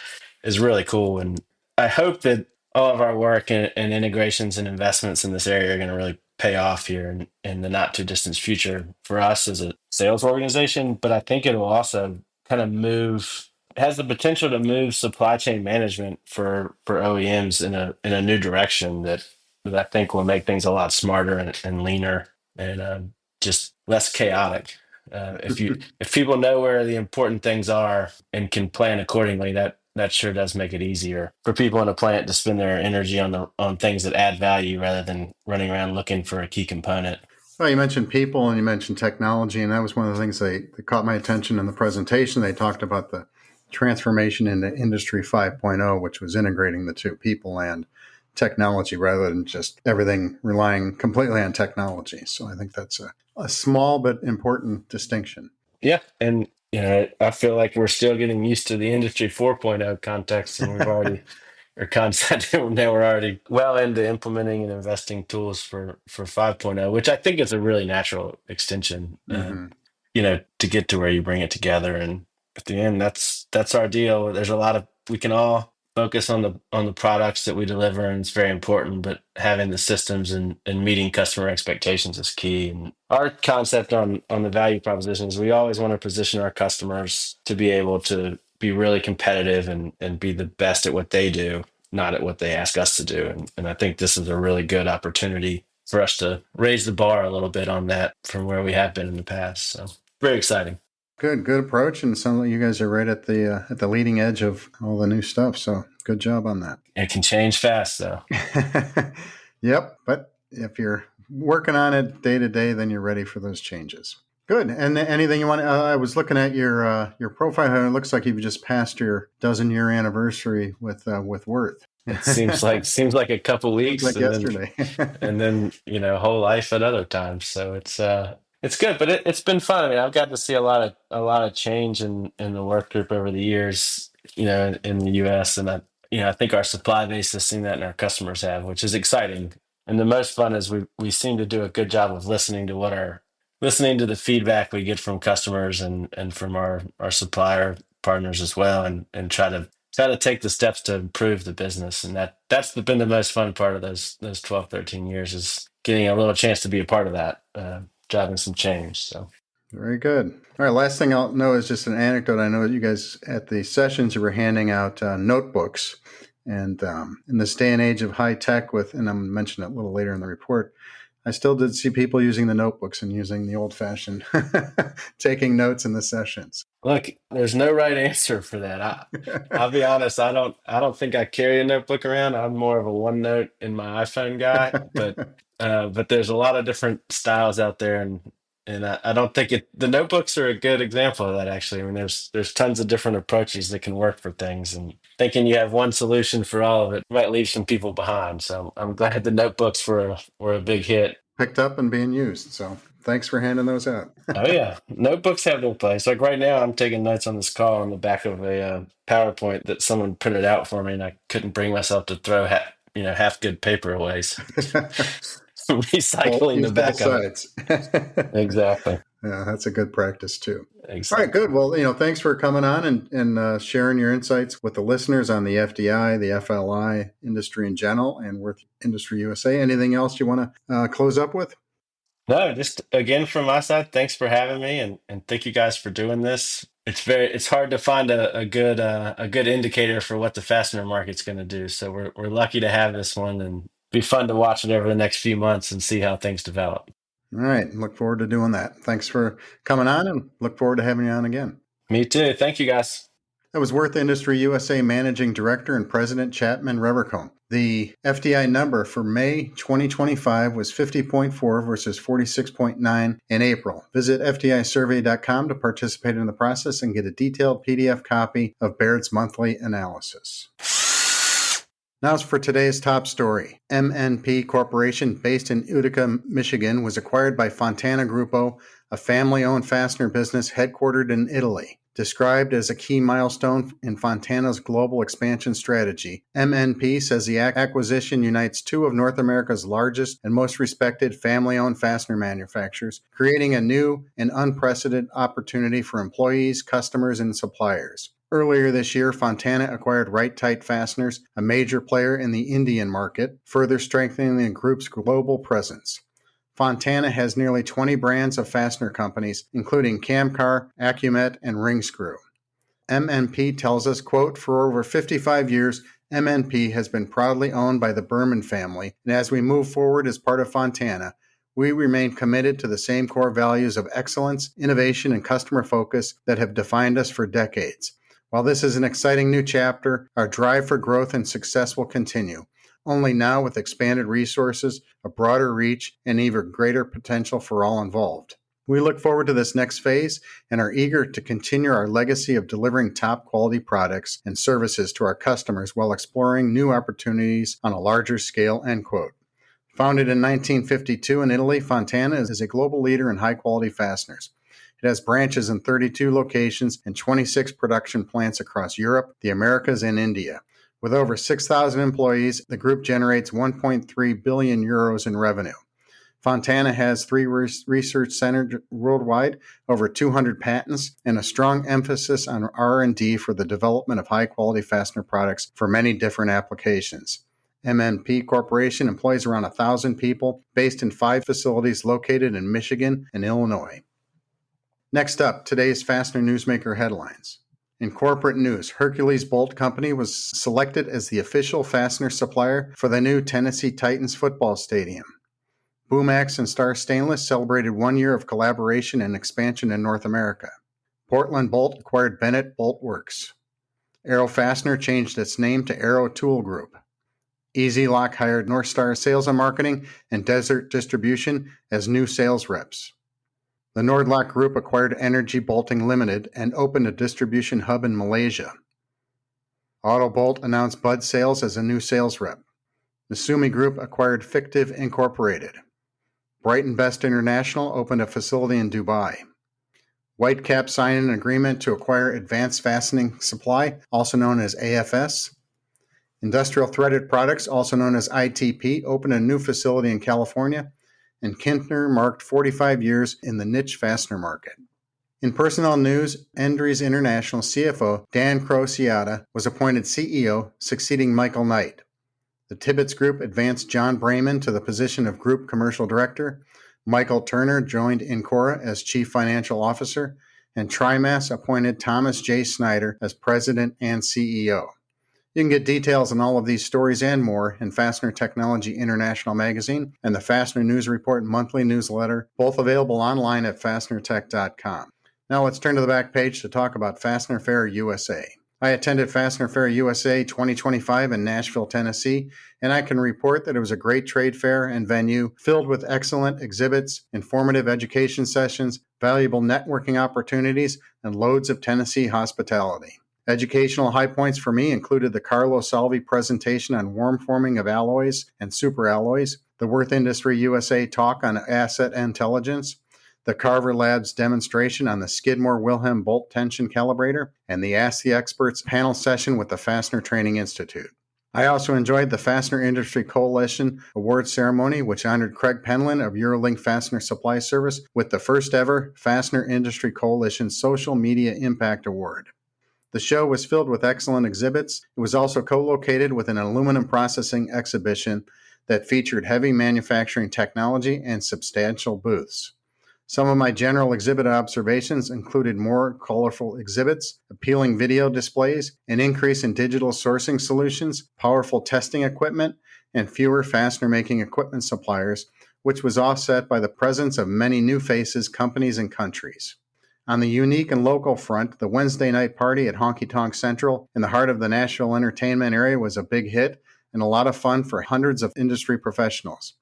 is really cool. And I hope that all of our work and integrations and investments in this area are going to really pay off here in the not too distant future for us as a sales organization. But I think it will also kind of it has the potential to move supply chain management for OEMs in a new direction that I think will make things a lot smarter and leaner and just less chaotic. If people know where the important things are and can plan accordingly, that sure does make it easier for people in a plant to spend their energy on things that add value rather than running around looking for a key component.
Well, you mentioned people and you mentioned technology, and that was one of the things that caught my attention in the presentation. They talked about the transformation into Industry 5.0, which was integrating the two, people and technology, rather than just everything relying completely on technology. So I think that's a small but important distinction.
Yeah, and I feel like we're still getting used to the Industry 4.0 context, and we've already or concept now we're already well into implementing and investing tools for 5.0, which I think is a really natural extension. To get to where you bring it together, and at the end, that's our deal. There's a lot of we can all focus on the products that we deliver, and it's very important, but having the systems and meeting customer expectations is key. And our concept on the value proposition is we always want to position our customers to be able to be really competitive and be the best at what they do, not at what they ask us to do. And I think this is a really good opportunity for us to raise the bar a little bit on that from where we have been in the past. So very exciting.
Good approach, and it sounds like you guys are right at the leading edge of all the new stuff. So good job on that.
It can change fast, though.
Yep, but if you're working on it day to day, then you're ready for those changes. Good. And anything you want? I was looking at your profile, and it looks like you've just passed your dozen-year anniversary with Würth.
It seems like a couple weeks,
like yesterday,
and then whole life at other times. So it's good, but it's been fun. I mean, I've got to see a lot of change in the work group over the years, in the U.S. And I think our supply base has seen that, and our customers have, which is exciting. And the most fun is we seem to do a good job of listening to the feedback we get from customers and from our supplier partners as well, and try to take the steps to improve the business. And that's been the most fun part of those 12, 13 years, is getting a little chance to be a part of that. Driving some change. So
very good. All right. Last thing I'll know is just an anecdote. I know that you guys at the sessions you were handing out notebooks, and in this day and age of high tech, and I'm mentioning it a little later in the report, I still did see people using the notebooks and using the old fashioned taking notes in the sessions.
Look, there's no right answer for that. I'll be honest. I don't think I carry a notebook around. I'm more of a OneNote in my iPhone guy, but there's a lot of different styles out there, and I don't think the notebooks are a good example of that, actually. I mean, there's tons of different approaches that can work for things, and thinking you have one solution for all of it might leave some people behind. So I'm glad the notebooks were a big hit.
Picked up and being used. So thanks for handing those out.
Oh yeah, notebooks have their place. Like right now, I'm taking notes on this call on the back of a PowerPoint that someone printed out for me, and I couldn't bring myself to throw half good paper away. So recycling the back of it. Exactly.
Yeah, that's a good practice too.
Exactly.
All right, good. Well, thanks for coming on and sharing your insights with the listeners on the FDI, the FLI industry in general, and Würth Industry USA. Anything else you want to close up with?
No, just again from my side, thanks for having me, and thank you guys for doing this. It's hard to find a good indicator for what the fastener market's going to do. So we're lucky to have this one, and be fun to watch it over the next few months and see how things develop.
All right, look forward to doing that. Thanks for coming on, and look forward to having you on again.
Me too. Thank you, guys.
That was Würth Industry USA Managing Director and President Chapman Revercomb. The FDI number for May 2025 was 50.4 versus 46.9 in April. Visit FDIsurvey.com to participate in the process and get a detailed PDF copy of Baird's monthly analysis. Now for today's top story. MNP Corporation, based in Utica, Michigan, was acquired by Fontana Gruppo, a family-owned fastener business headquartered in Italy. Described as a key milestone in Fontana's global expansion strategy, MNP says the acquisition unites two of North America's largest and most respected family-owned fastener manufacturers, creating a new and unprecedented opportunity for employees, customers, and suppliers. Earlier this year, Fontana acquired Right-Tight Fasteners, a major player in the Indian market, further strengthening the group's global presence. Fontana has nearly 20 brands of fastener companies, including Camcar, Acumet, and Ring Screw. MNP tells us, quote, for over 55 years, MNP has been proudly owned by the Berman family, and as we move forward as part of Fontana, we remain committed to the same core values of excellence, innovation, and customer focus that have defined us for decades. While this is an exciting new chapter, our drive for growth and success will continue, only now with expanded resources, a broader reach, and even greater potential for all involved. We look forward to this next phase and are eager to continue our legacy of delivering top quality products and services to our customers while exploring new opportunities on a larger scale, end quote. Founded in 1952 in Italy, Fontana is a global leader in high-quality fasteners. It has branches in 32 locations and 26 production plants across Europe, the Americas, and India. With over 6,000 employees, the group generates 1.3 billion euros in revenue. Fontana has 3 research centers worldwide, over 200 patents, and a strong emphasis on R&D for the development of high-quality fastener products for many different applications. MNP Corporation employs around 1,000 people, based in 5 facilities located in Michigan and Illinois. Next up, today's Fastener Newsmaker headlines. In corporate news, Hercules Bolt Company was selected as the official fastener supplier for the new Tennessee Titans football stadium. Boomax and Star Stainless celebrated 1 year of collaboration and expansion in North America. Portland Bolt acquired Bennett Bolt Works. Aero Fastener changed its name to Aero Tool Group. Easy Lock hired North Star Sales and Marketing and Desert Distribution as new sales reps. The Nordlock Group acquired Energy Bolting Limited and opened a distribution hub in Malaysia. Autobolt announced Bud Sales as a new sales rep. Misumi Group acquired Fictive Incorporated. Brighton Best International opened a facility in Dubai. Whitecap signed an agreement to acquire Advanced Fastening Supply, also known as AFS. Industrial Threaded Products, also known as ITP, opened a new facility in California. And Kintner marked 45 years in the niche fastener market. In personnel news, Endries International CFO Dan Crociata was appointed CEO, succeeding Michael Knight. The Tibbetts Group advanced John Brayman to the position of Group Commercial Director. Michael Turner joined Incora as Chief Financial Officer, and TriMas appointed Thomas J. Snyder as President and CEO. You can get details on all of these stories and more in Fastener Technology International Magazine and the Fastener News Report monthly newsletter, both available online at fastenertech.com. Now let's turn to the back page to talk about Fastener Fair USA. I attended Fastener Fair USA 2025 in Nashville, Tennessee, and I can report that it was a great trade fair and venue filled with excellent exhibits, informative education sessions, valuable networking opportunities, and loads of Tennessee hospitality. Educational high points for me included the Carlo Salvi presentation on warm forming of alloys and superalloys, the Würth Industry USA talk on asset intelligence, the Carver Labs demonstration on the Skidmore Wilhelm bolt tension calibrator, and the Ask the Experts panel session with the Fastener Training Institute. I also enjoyed the Fastener Industry Coalition Award Ceremony, which honored Craig Penland of Eurolink Fastener Supply Service with the first ever Fastener Industry Coalition Social Media Impact Award. The show was filled with excellent exhibits. It was also co-located with an aluminum processing exhibition that featured heavy manufacturing technology and substantial booths. Some of my general exhibit observations included more colorful exhibits, appealing video displays, an increase in digital sourcing solutions, powerful testing equipment, and fewer fastener-making equipment suppliers, which was offset by the presence of many new faces, companies, and countries. On the unique and local front, the Wednesday night party at Honky Tonk Central in the heart of the Nashville entertainment area was a big hit and a lot of fun for hundreds of industry professionals.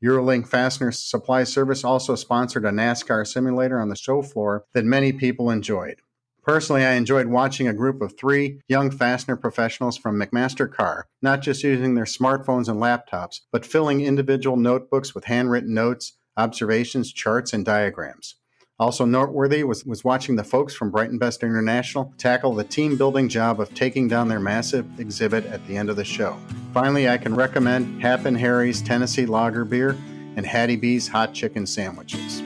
Eurolink Fastener Supply Service also sponsored a NASCAR simulator on the show floor that many people enjoyed. Personally, I enjoyed watching a group of 3 young fastener professionals from McMaster-Carr, not just using their smartphones and laptops, but filling individual notebooks with handwritten notes, observations, charts, and diagrams. Also noteworthy was watching the folks from Brighton Best International tackle the team-building job of taking down their massive exhibit at the end of the show. Finally, I can recommend Hap and Harry's Tennessee Lager Beer and Hattie B's Hot Chicken Sandwiches.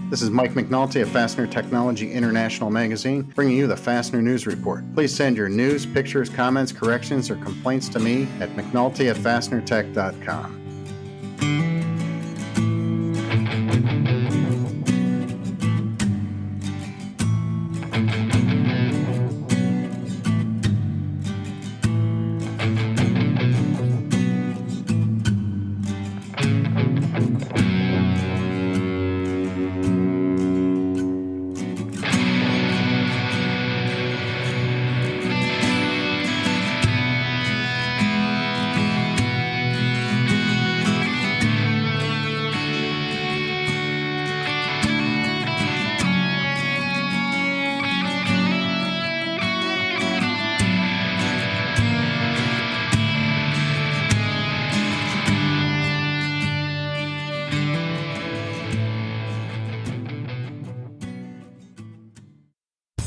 This is Mike McNulty of Fastener Technology International Magazine, bringing you the Fastener News Report. Please send your news, pictures, comments, corrections, or complaints to me at mcnulty@fastenertech.com.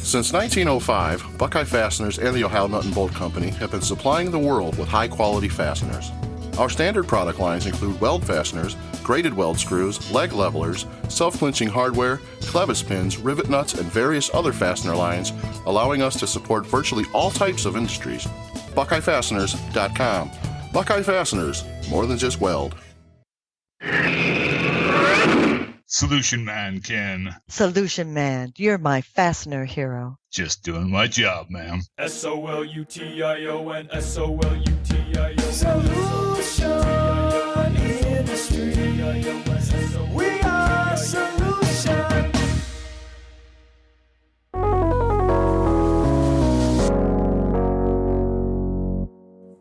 Since 1905, Buckeye Fasteners and the Ohio Nut and Bolt Company have been supplying the world with high-quality fasteners. Our standard product lines include weld fasteners, braided weld screws, leg levelers, self-clinching hardware, clevis pins, rivet nuts, and various other fastener lines, allowing us to support virtually all types of industries. BuckeyeFasteners.com. Buckeye Fasteners, more than just weld.
Solution Man, Ken.
Solution Man, you're my fastener hero.
Just doing my job, ma'am.
SOLUTION, SOLUTIO. Solution Industry. We are Solution.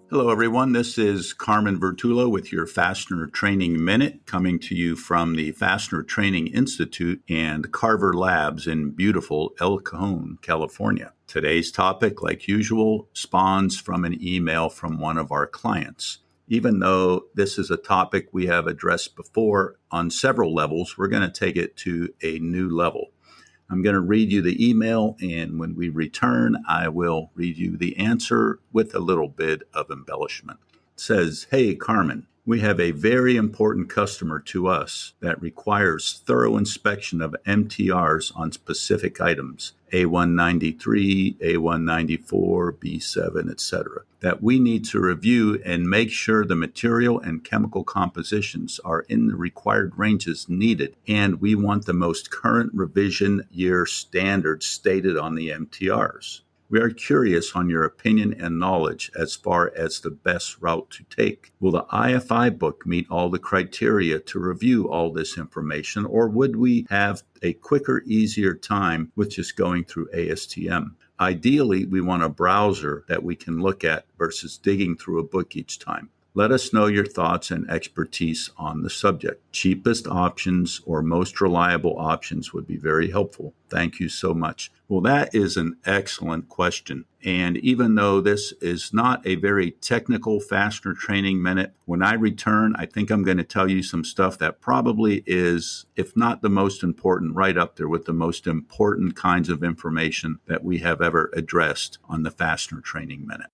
Hello, everyone. This is Carmen Vertullo with your Fastener Training Minute, coming to you from the Fastener Training Institute and Carver Labs in beautiful El Cajon, California. Today's topic, like usual, spawns from an email from one of our clients. Even though this is a topic we have addressed before on several levels, we're going to take it to a new level. I'm going to read you the email, and when we return, I will read you the answer with a little bit of embellishment. It says, "Hey, Carmen, we have a very important customer to us that requires thorough inspection of MTRs on specific items, A193, A194, B7, etc., that we need to review and make sure the material and chemical compositions are in the required ranges needed, and we want the most current revision year standards stated on the MTRs. We are curious on your opinion and knowledge as far as the best route to take. Will the IFI book meet all the criteria to review all this information, or would we have a quicker, easier time with just going through ASTM? Ideally, we want a browser that we can look at versus digging through a book each time. Let us know your thoughts and expertise on the subject. Cheapest options or most reliable options would be very helpful. Thank you so much." Well, that is an excellent question. And even though this is not a very technical fastener training minute, when I return, I think I'm going to tell you some stuff that probably is, if not the most important, right up there with the most important kinds of information that we have ever addressed on the Fastener Training Minute.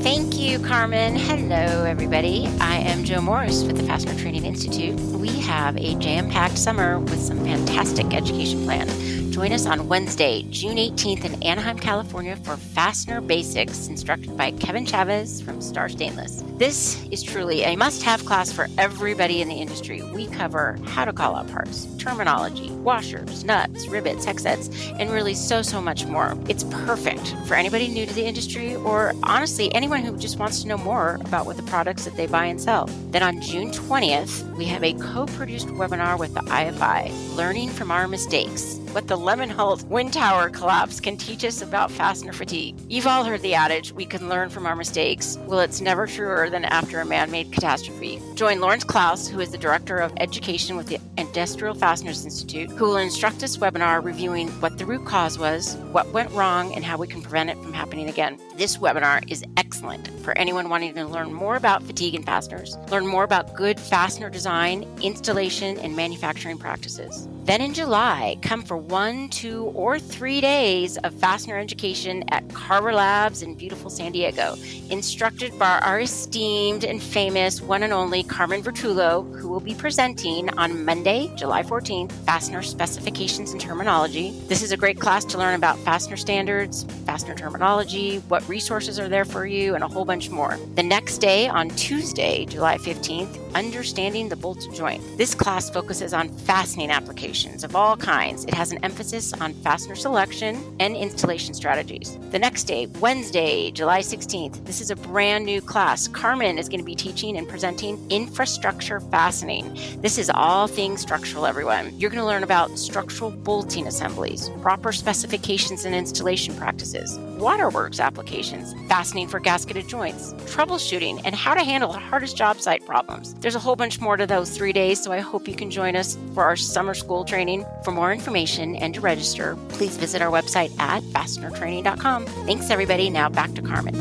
Thank you, Carmen. Hello, everybody. I am Jo Morris with the Fastener Training Institute. We have a jam-packed summer with some fantastic education planned. Join us on Wednesday, June 18th in Anaheim, California for Fastener Basics, instructed by Kevin Chavez from Star Stainless. This is truly a must-have class for everybody in the industry. We cover how to call out parts, terminology, washers, nuts, rivets, hex sets, and really so much more. It's perfect for anybody new to the industry or honestly anyone who just wants to know more about what the products that they buy and sell. Then on June 20th, we have a co-produced webinar with the IFI, Learning from Our Mistakes, what the Lemonhalls wind tower collapse can teach us about fastener fatigue. You've all heard the adage, we can learn from our mistakes. Well, it's never truer than after a man-made catastrophe. Join Lawrence Klaus, who is the Director of Education with the Industrial Fasteners Institute, who will instruct this webinar reviewing what the root cause was, what went wrong, and how we can prevent it from happening again. This webinar is excellent for anyone wanting to learn more about fatigue in fasteners, learn more about good fastener design, installation, and manufacturing practices. Then in July, come for 1, 2, or 3 days of fastener education at Carver Labs in beautiful San Diego, instructed by our esteemed and famous one and only Carmen Vertullo, who will be presenting on Monday, July 14th, Fastener Specifications and Terminology. This is a great class to learn about fastener standards, fastener terminology, what resources are there for you, and a whole bunch more. The next day, on Tuesday, July 15th, Understanding the Bolted Joint. This class focuses on fastening applications of all kinds. It has an emphasis on fastener selection and installation strategies. The next day, Wednesday, July 16th, this is a brand new class. Carmen is going to be teaching and presenting Infrastructure Fastening. This is all things structural, everyone. You're going to learn about structural bolting assemblies, proper specifications and installation practices, waterworks applications, fastening for gasketed joints, troubleshooting, and how to handle the hardest job site problems. There's a whole bunch more to those 3 days, so I hope you can join us for our summer school training. For more information and to register, please visit our website at fastenertraining.com. Thanks, everybody. Now back to Carmen.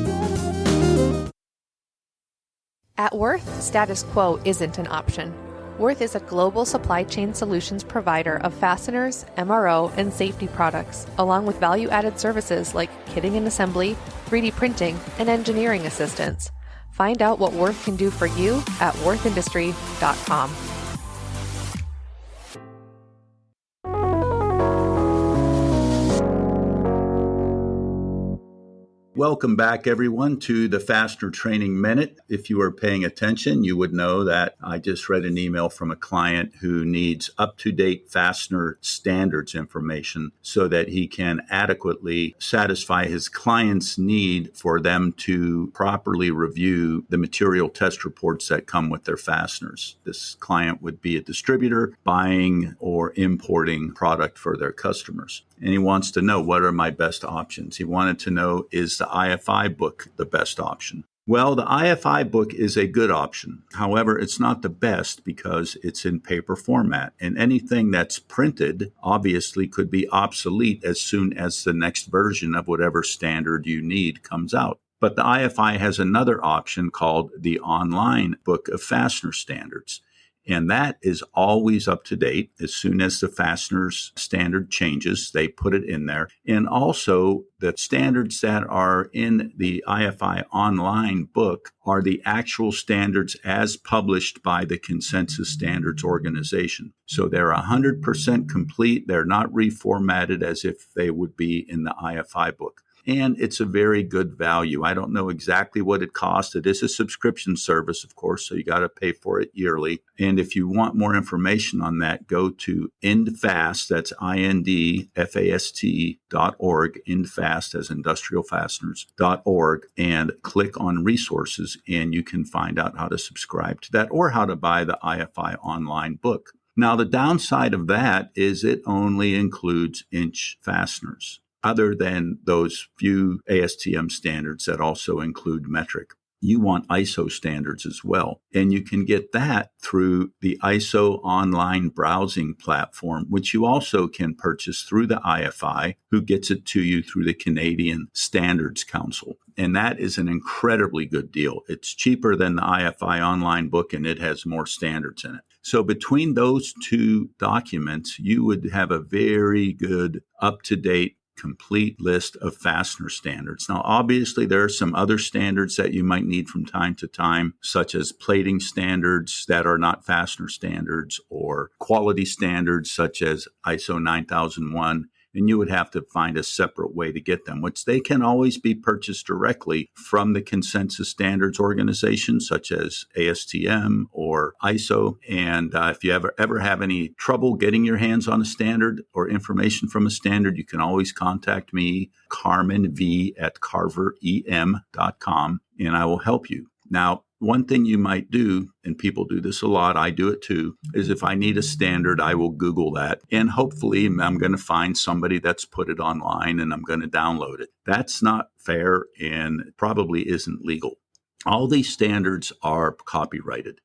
At Würth, status quo isn't an option. Würth is a global supply chain solutions provider of fasteners, MRO, and safety products, along with value-added services like kitting and assembly, 3D printing, and engineering assistance. Find out what Würth can do for you at WürthIndustry.com.
Welcome back, everyone, to the Fastener Training Minute. If you are paying attention, you would know that I just read an email from a client who needs up-to-date fastener standards information so that he can adequately satisfy his client's need for them to properly review the material test reports that come with their fasteners. This client would be a distributor buying or importing product for their customers. And he wants to know, what are my best options? He wanted to know, is the IFI book the best option? Well, the IFI book is a good option. However, it's not the best because it's in paper format. And anything that's printed obviously could be obsolete as soon as the next version of whatever standard you need comes out. But the IFI has another option called the online book of fastener standards. And that is always up to date. As soon as the fasteners standard changes, they put it in there. And also the standards that are in the IFI online book are the actual standards as published by the Consensus Standards Organization. So they're 100% complete. They're not reformatted as if they would be in the IFI book. And it's a very good value. I don't know exactly what it costs. It is a subscription service, of course, so you got to pay for it yearly. And if you want more information on that, go to IndFast, that's INDFAST.org, IndFast as industrialfasteners.org, and click on resources, and you can find out how to subscribe to that or how to buy the IFI online book. Now, the downside of that is it only includes inch fasteners, other than those few ASTM standards that also include metric. You want ISO standards as well. And you can get that through the ISO online browsing platform, which you also can purchase through the IFI, who gets it to you through the Canadian Standards Council. And that is an incredibly good deal. It's cheaper than the IFI online book, and it has more standards in it. So between those two documents, you would have a very good, up-to-date complete list of fastener standards. Now, obviously, there are some other standards that you might need from time to time, such as plating standards that are not fastener standards, or quality standards such as ISO 9001. And you would have to find a separate way to get them, which they can always be purchased directly from the consensus standards organization, such as ASTM or ISO. And if you ever have any trouble getting your hands on a standard or information from a standard, you can always contact me, Carmen V at carverem.com, and I will help you. Now, one thing you might do, and people do this a lot, I do it too, is if I need a standard, I will Google that. And hopefully I'm going to find somebody that's put it online and I'm going to download it. That's not fair and probably isn't legal. All these standards are copyrighted.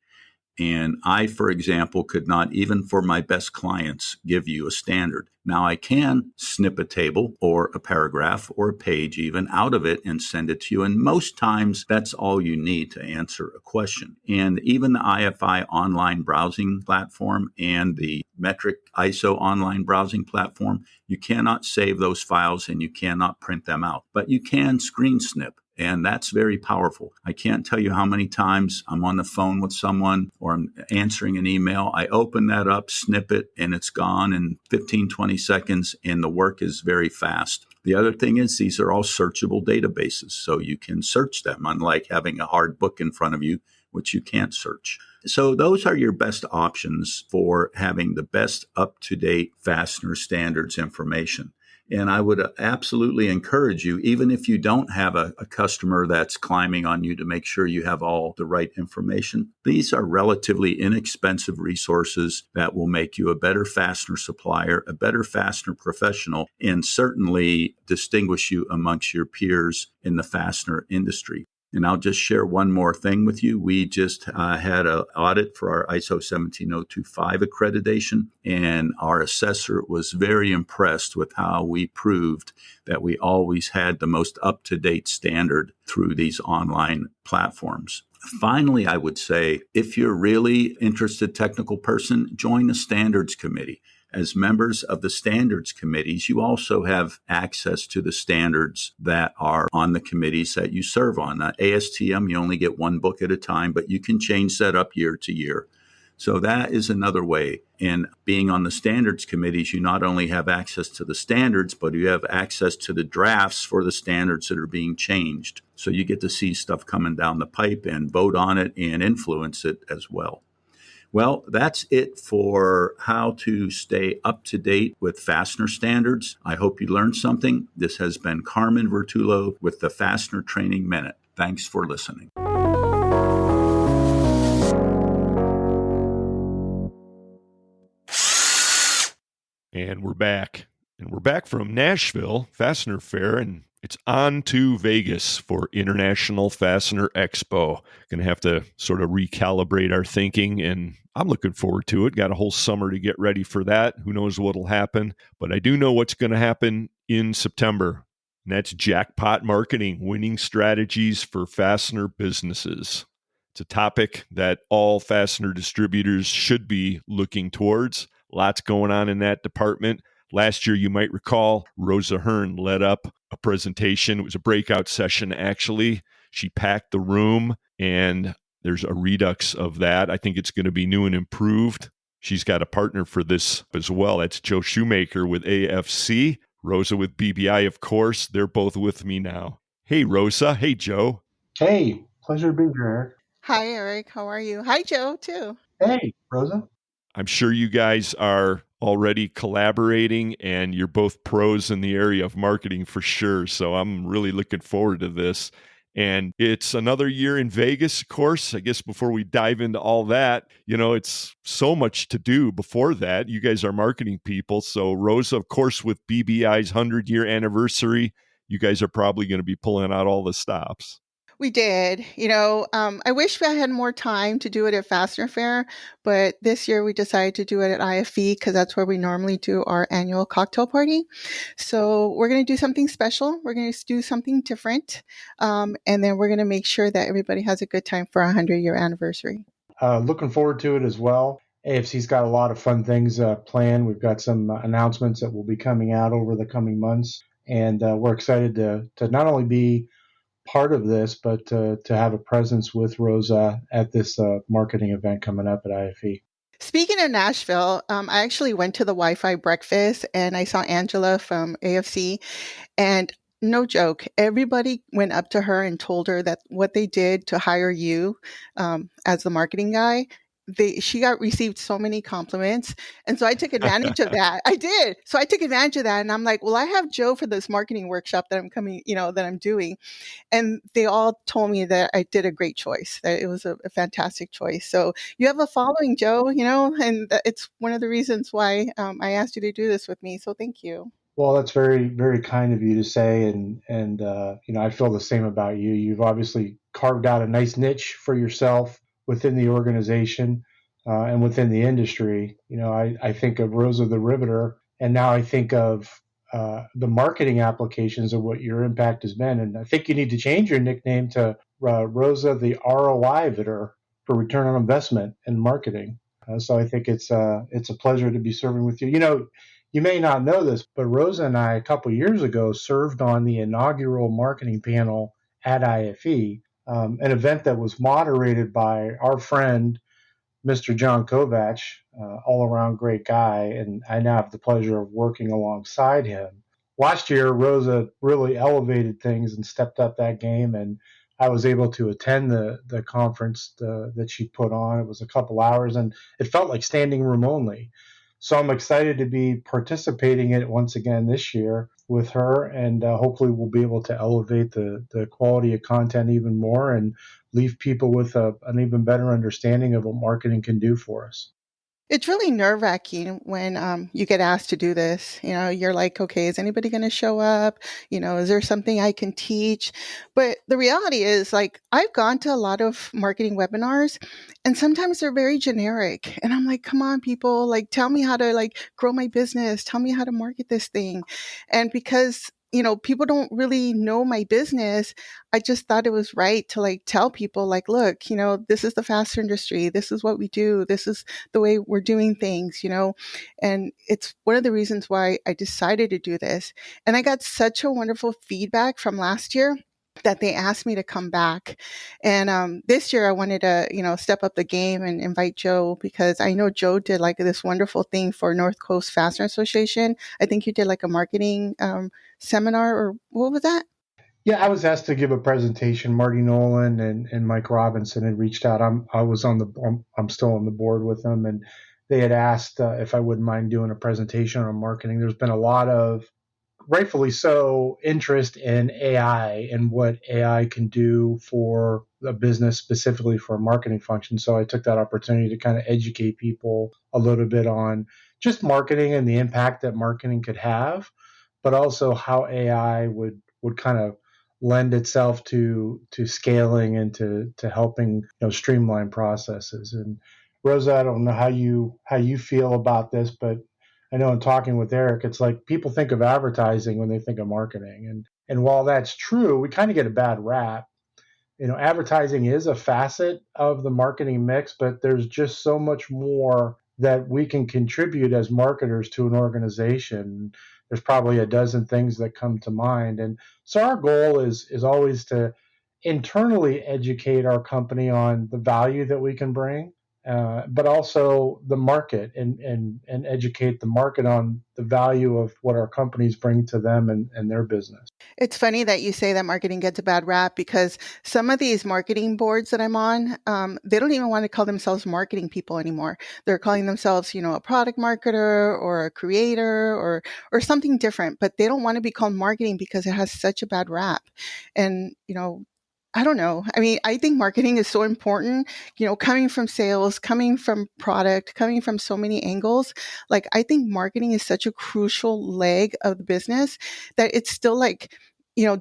And I, for example, could not, even for my best clients, give you a standard. Now, I can snip a table or a paragraph or a page even out of it and send it to you. And most times, that's all you need to answer a question. And even the IFI online browsing platform and the Metric ISO online browsing platform, you cannot save those files and you cannot print them out. But you can screen snip. And that's very powerful. I can't tell you how many times I'm on the phone with someone or I'm answering an email. I open that up, snip it, and it's gone in 15, 20 seconds, and the work is very fast. The other thing is these are all searchable databases, so you can search them, unlike having a hard book in front of you, which you can't search. So those are your best options for having the best up-to-date fastener standards information. And I would absolutely encourage you, even if you don't have a customer that's climbing on you to make sure you have all the right information, these are relatively inexpensive resources that will make you a better fastener supplier, a better fastener professional, and certainly distinguish you amongst your peers in the fastener industry. And I'll just share one more thing with you. We just had an audit for our ISO 17025 accreditation, and our assessor was very impressed with how we proved that we always had the most up-to-date standard through these online platforms. Finally, I would say, if you're really interested technical person, join the standards committee. As members of the standards committees, you also have access to the standards that are on the committees that you serve on. ASTM, you only get one book at a time, but you can change that up year to year. So that is another way. And being on the standards committees, you not only have access to the standards, but you have access to the drafts for the standards that are being changed. So you get to see stuff coming down the pipe and vote on it and influence it as well. Well, that's it for how to stay up to date with fastener standards. I hope you learned something. This has been Carmen Vertullo with the Fastener Training Minute. Thanks for listening.
And we're back. And we're back from Nashville Fastener Fair, and it's on to Vegas for International Fastener Expo. Going to have to sort of recalibrate our thinking, and I'm looking forward to it. Got a whole summer to get ready for that. Who knows what'll happen, but I do know what's going to happen in September. And that's jackpot marketing, winning strategies for fastener businesses. It's a topic that all fastener distributors should be looking towards. Lots going on in that department. Last year, you might recall, Rosa Hearn led up a presentation. It was a breakout session, actually. She packed the room, and there's a redux of that. I think it's going to be new and improved. She's got a partner for this as well. That's Joe Shoemaker with AFC, Rosa with BBI, of course. They're both with me now. Hey, Rosa. Hey, Joe.
Hey, pleasure to be here, Eric.
Hi, Eric. How are you? Hi, Joe, too.
Hey, Rosa.
I'm sure you guys are already collaborating, and you're both pros in the area of marketing for sure. So I'm really looking forward to this. And it's another year in Vegas, of course. I guess before we dive into all that, it's so much to do before that. You guys are marketing people. So Rosa, of course, with BBI's 100-year anniversary, you guys are probably going to be pulling out all the stops.
We did. I wish I had more time to do it at Fastener Fair, but this year we decided to do it at IFE because that's where we normally do our annual cocktail party. So we're going to do something special. We're going to do something different. And then we're going to make sure that everybody has a good time for our 100-year anniversary.
Looking forward to it as well. AFC's got a lot of fun things planned. We've got some announcements that will be coming out over the coming months. And we're excited to not only be part of this, but to have a presence with Rosa at this marketing event coming up at IFE.
Speaking of Nashville, I actually went to the Wi-Fi breakfast and I saw Angela from AFC, and no joke, everybody went up to her and told her that what they did to hire you as the marketing guy, she got received so many compliments. And so I took advantage of that. I did. So I took advantage of that. And I'm like, well, I have Joe for this marketing workshop that I'm coming, that I'm doing. And they all told me that I did a great choice, that it was a fantastic choice. So you have a following, Joe, and it's one of the reasons why I asked you to do this with me. So thank you.
Well, that's very, very kind of you to say, and I feel the same about you. You've obviously carved out a nice niche for yourself within the organization and within the industry. I think of Rosa the Riveter, and now I think of the marketing applications of what your impact has been. And I think you need to change your nickname to Rosa the ROI Vitter for return on investment in marketing. So I think it's a pleasure to be serving with you. You may not know this, but Rosa and I, a couple years ago, served on the inaugural marketing panel at IFE, an event that was moderated by our friend, Mr. John Kovach, all-around great guy, and I now have the pleasure of working alongside him. Last year, Rosa really elevated things and stepped up that game, and I was able to attend the conference that she put on. It was a couple hours, and it felt like standing room only. So I'm excited to be participating in it once again this year with her, and hopefully we'll be able to elevate the quality of content even more and leave people with an even better understanding of what marketing can do for us.
It's really nerve-wracking when you get asked to do this. You're like, okay, is anybody going to show up? Is there something I can teach? But the reality is, I've gone to a lot of marketing webinars, and sometimes they're very generic. And I'm like, come on, people, tell me how to grow my business. Tell me how to market this thing. And because people don't really know my business, I just thought it was right to tell people look, this is the fastener industry. This is what we do. This is the way we're doing things, and it's one of the reasons why I decided to do this. And I got such a wonderful feedback from last year that they asked me to come back. And this year I wanted to, step up the game and invite Joe, because I know Joe did this wonderful thing for North Coast Fastener Association. I think you did a marketing seminar, or what was that?
Yeah, I was asked to give a presentation. Marty Nolan and Mike Robinson had reached out. I'm still on the board with them, and they had asked if I wouldn't mind doing a presentation on marketing. There's been a lot of, rightfully so, interest in AI and what AI can do for a business, specifically for a marketing function. So I took that opportunity to kind of educate people a little bit on just marketing and the impact that marketing could have, but also how AI would kind of lend itself to scaling and to helping streamline processes. And Rosa, I don't know how you feel about this, but I know in talking with Eric, it's like people think of advertising when they think of marketing. And while that's true, we kind of get a bad rap. Advertising is a facet of the marketing mix, but there's just so much more that we can contribute as marketers to an organization. There's probably a dozen things that come to mind. And so our goal is always to internally educate our company on the value that we can bring, but also the market and educate the market on the value of what our companies bring to them and their business.
It's funny that you say that marketing gets a bad rap, because some of these marketing boards that I'm on, they don't even want to call themselves marketing people anymore. They're calling themselves, a product marketer or a creator or something different, but they don't want to be called marketing because it has such a bad rap. And, I don't know. I mean, I think marketing is so important, coming from sales, coming from product, coming from so many angles. I think marketing is such a crucial leg of the business that it's still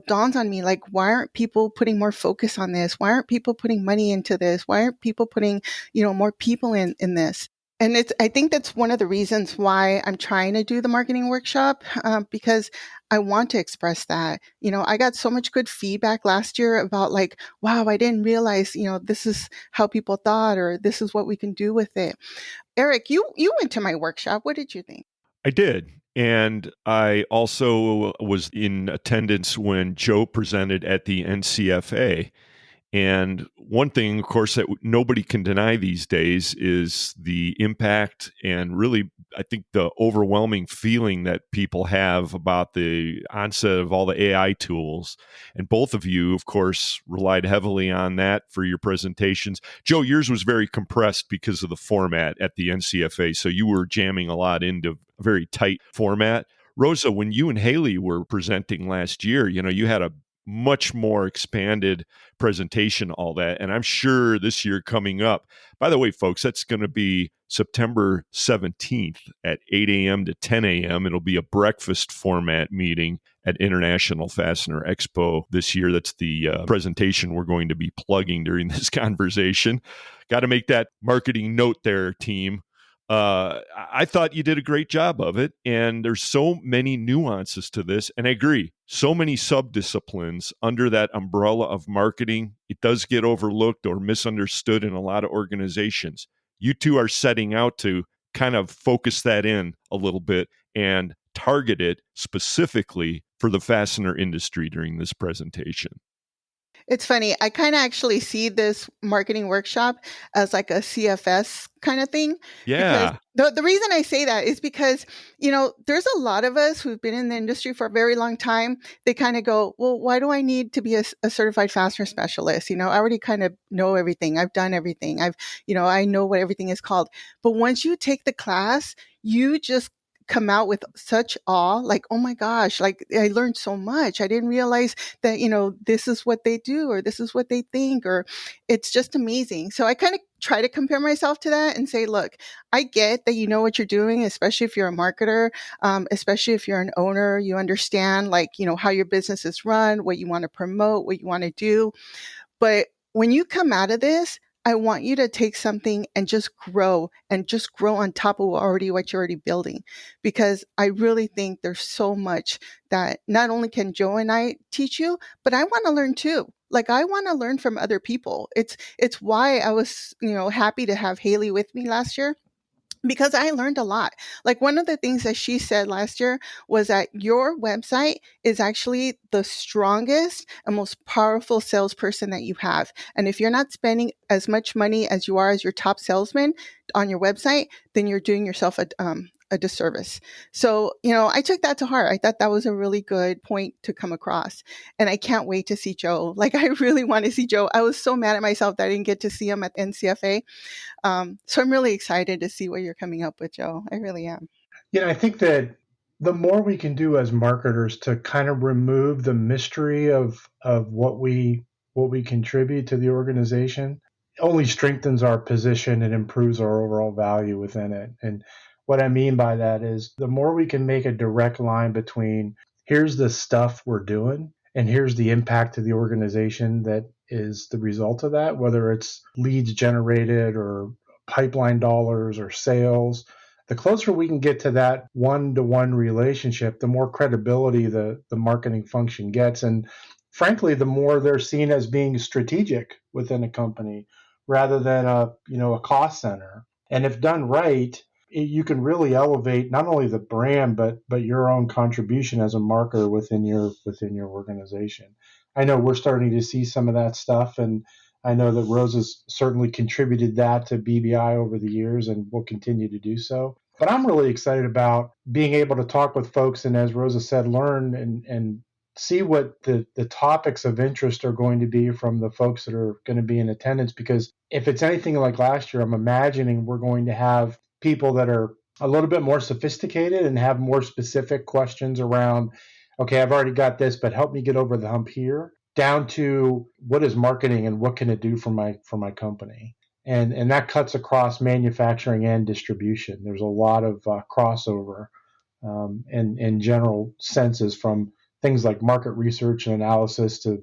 dawns on me, why aren't people putting more focus on this? Why aren't people putting money into this? Why aren't people putting, more people in this? And I think that's one of the reasons why I'm trying to do the marketing workshop, because I want to express that. I got so much good feedback last year about wow, I didn't realize, this is how people thought, or this is what we can do with it. Eric, you went to my workshop. What did you think?
I did. And I also was in attendance when Joe presented at the NCFA. And one thing, of course, that nobody can deny these days is the impact and really, I think, the overwhelming feeling that people have about the onset of all the AI tools. And both of you, of course, relied heavily on that for your presentations. Joe, yours was very compressed because of the format at the NCFA. So you were jamming a lot into a very tight format. Rosa, when you and Haley were presenting last year, you had a much more expanded presentation, all that. And I'm sure this year coming up, by the way, folks, that's going to be September 17th at 8 a.m. to 10 a.m. It'll be a breakfast format meeting at International Fastener Expo this year. That's the presentation we're going to be plugging during this conversation. Got to make that marketing note there, team. I thought you did a great job of it, and there's so many nuances to this, and I agree, so many sub-disciplines under that umbrella of marketing. It does get overlooked or misunderstood in a lot of organizations. You two are setting out to kind of focus that in a little bit and target it specifically for the fastener industry during this presentation.
It's funny. I kind of actually see this marketing workshop as like a CFS kind of thing.
Yeah.
The reason I say that is because, there's a lot of us who've been in the industry for a very long time. They kind of go, well, why do I need to be a certified fastener specialist? I already kind of know everything. I've done everything. I know what everything is called. But once you take the class, you just come out with such awe, like, oh my gosh, like I learned so much. I didn't realize that, this is what they do, or this is what they think, or it's just amazing. So I kind of try to compare myself to that and say, look, I get that you know what you're doing, especially if you're a marketer, especially if you're an owner, you understand how your business is run, what you want to promote, what you want to do. But when you come out of this, I want you to take something and just grow on top of what you're already building, because I really think there's so much that not only can Joe and I teach you, but I want to learn too. Like I want to learn from other people. It's why I was, happy to have Haley with me last year, because I learned a lot. Like one of the things that she said last year was that your website is actually the strongest and most powerful salesperson that you have. And if you're not spending as much money as you are as your top salesman on your website, then you're doing yourself a disservice. So, I took that to heart. I thought that was a really good point to come across. And I can't wait to see Joe. Like, I really want to see Joe. I was so mad at myself that I didn't get to see him at the NCFA. So I'm really excited to see what you're coming up with, Joe. I really am.
I think that the more we can do as marketers to kind of remove the mystery of what we contribute to the organization only strengthens our position and improves our overall value within it. And what I mean by that is the more we can make a direct line between here's the stuff we're doing and here's the impact to the organization that is the result of that, whether it's leads generated or pipeline dollars or sales, the closer we can get to that one-to-one relationship, the more credibility the marketing function gets. And frankly, the more they're seen as being strategic within a company rather than a cost center. And if done right, you can really elevate not only the brand, but your own contribution as a marketer within your organization. I know we're starting to see some of that stuff, and I know that Rosa's certainly contributed that to BBI over the years and will continue to do so. But I'm really excited about being able to talk with folks and, as Rosa said, learn and see what the topics of interest are going to be from the folks that are going to be in attendance. Because if it's anything like last year, I'm imagining we're going to have people that are a little bit more sophisticated and have more specific questions around, okay, I've already got this, but help me get over the hump here, down to what is marketing and what can it do for my company. And that cuts across manufacturing and distribution. There's a lot of crossover in general senses, from things like market research and analysis to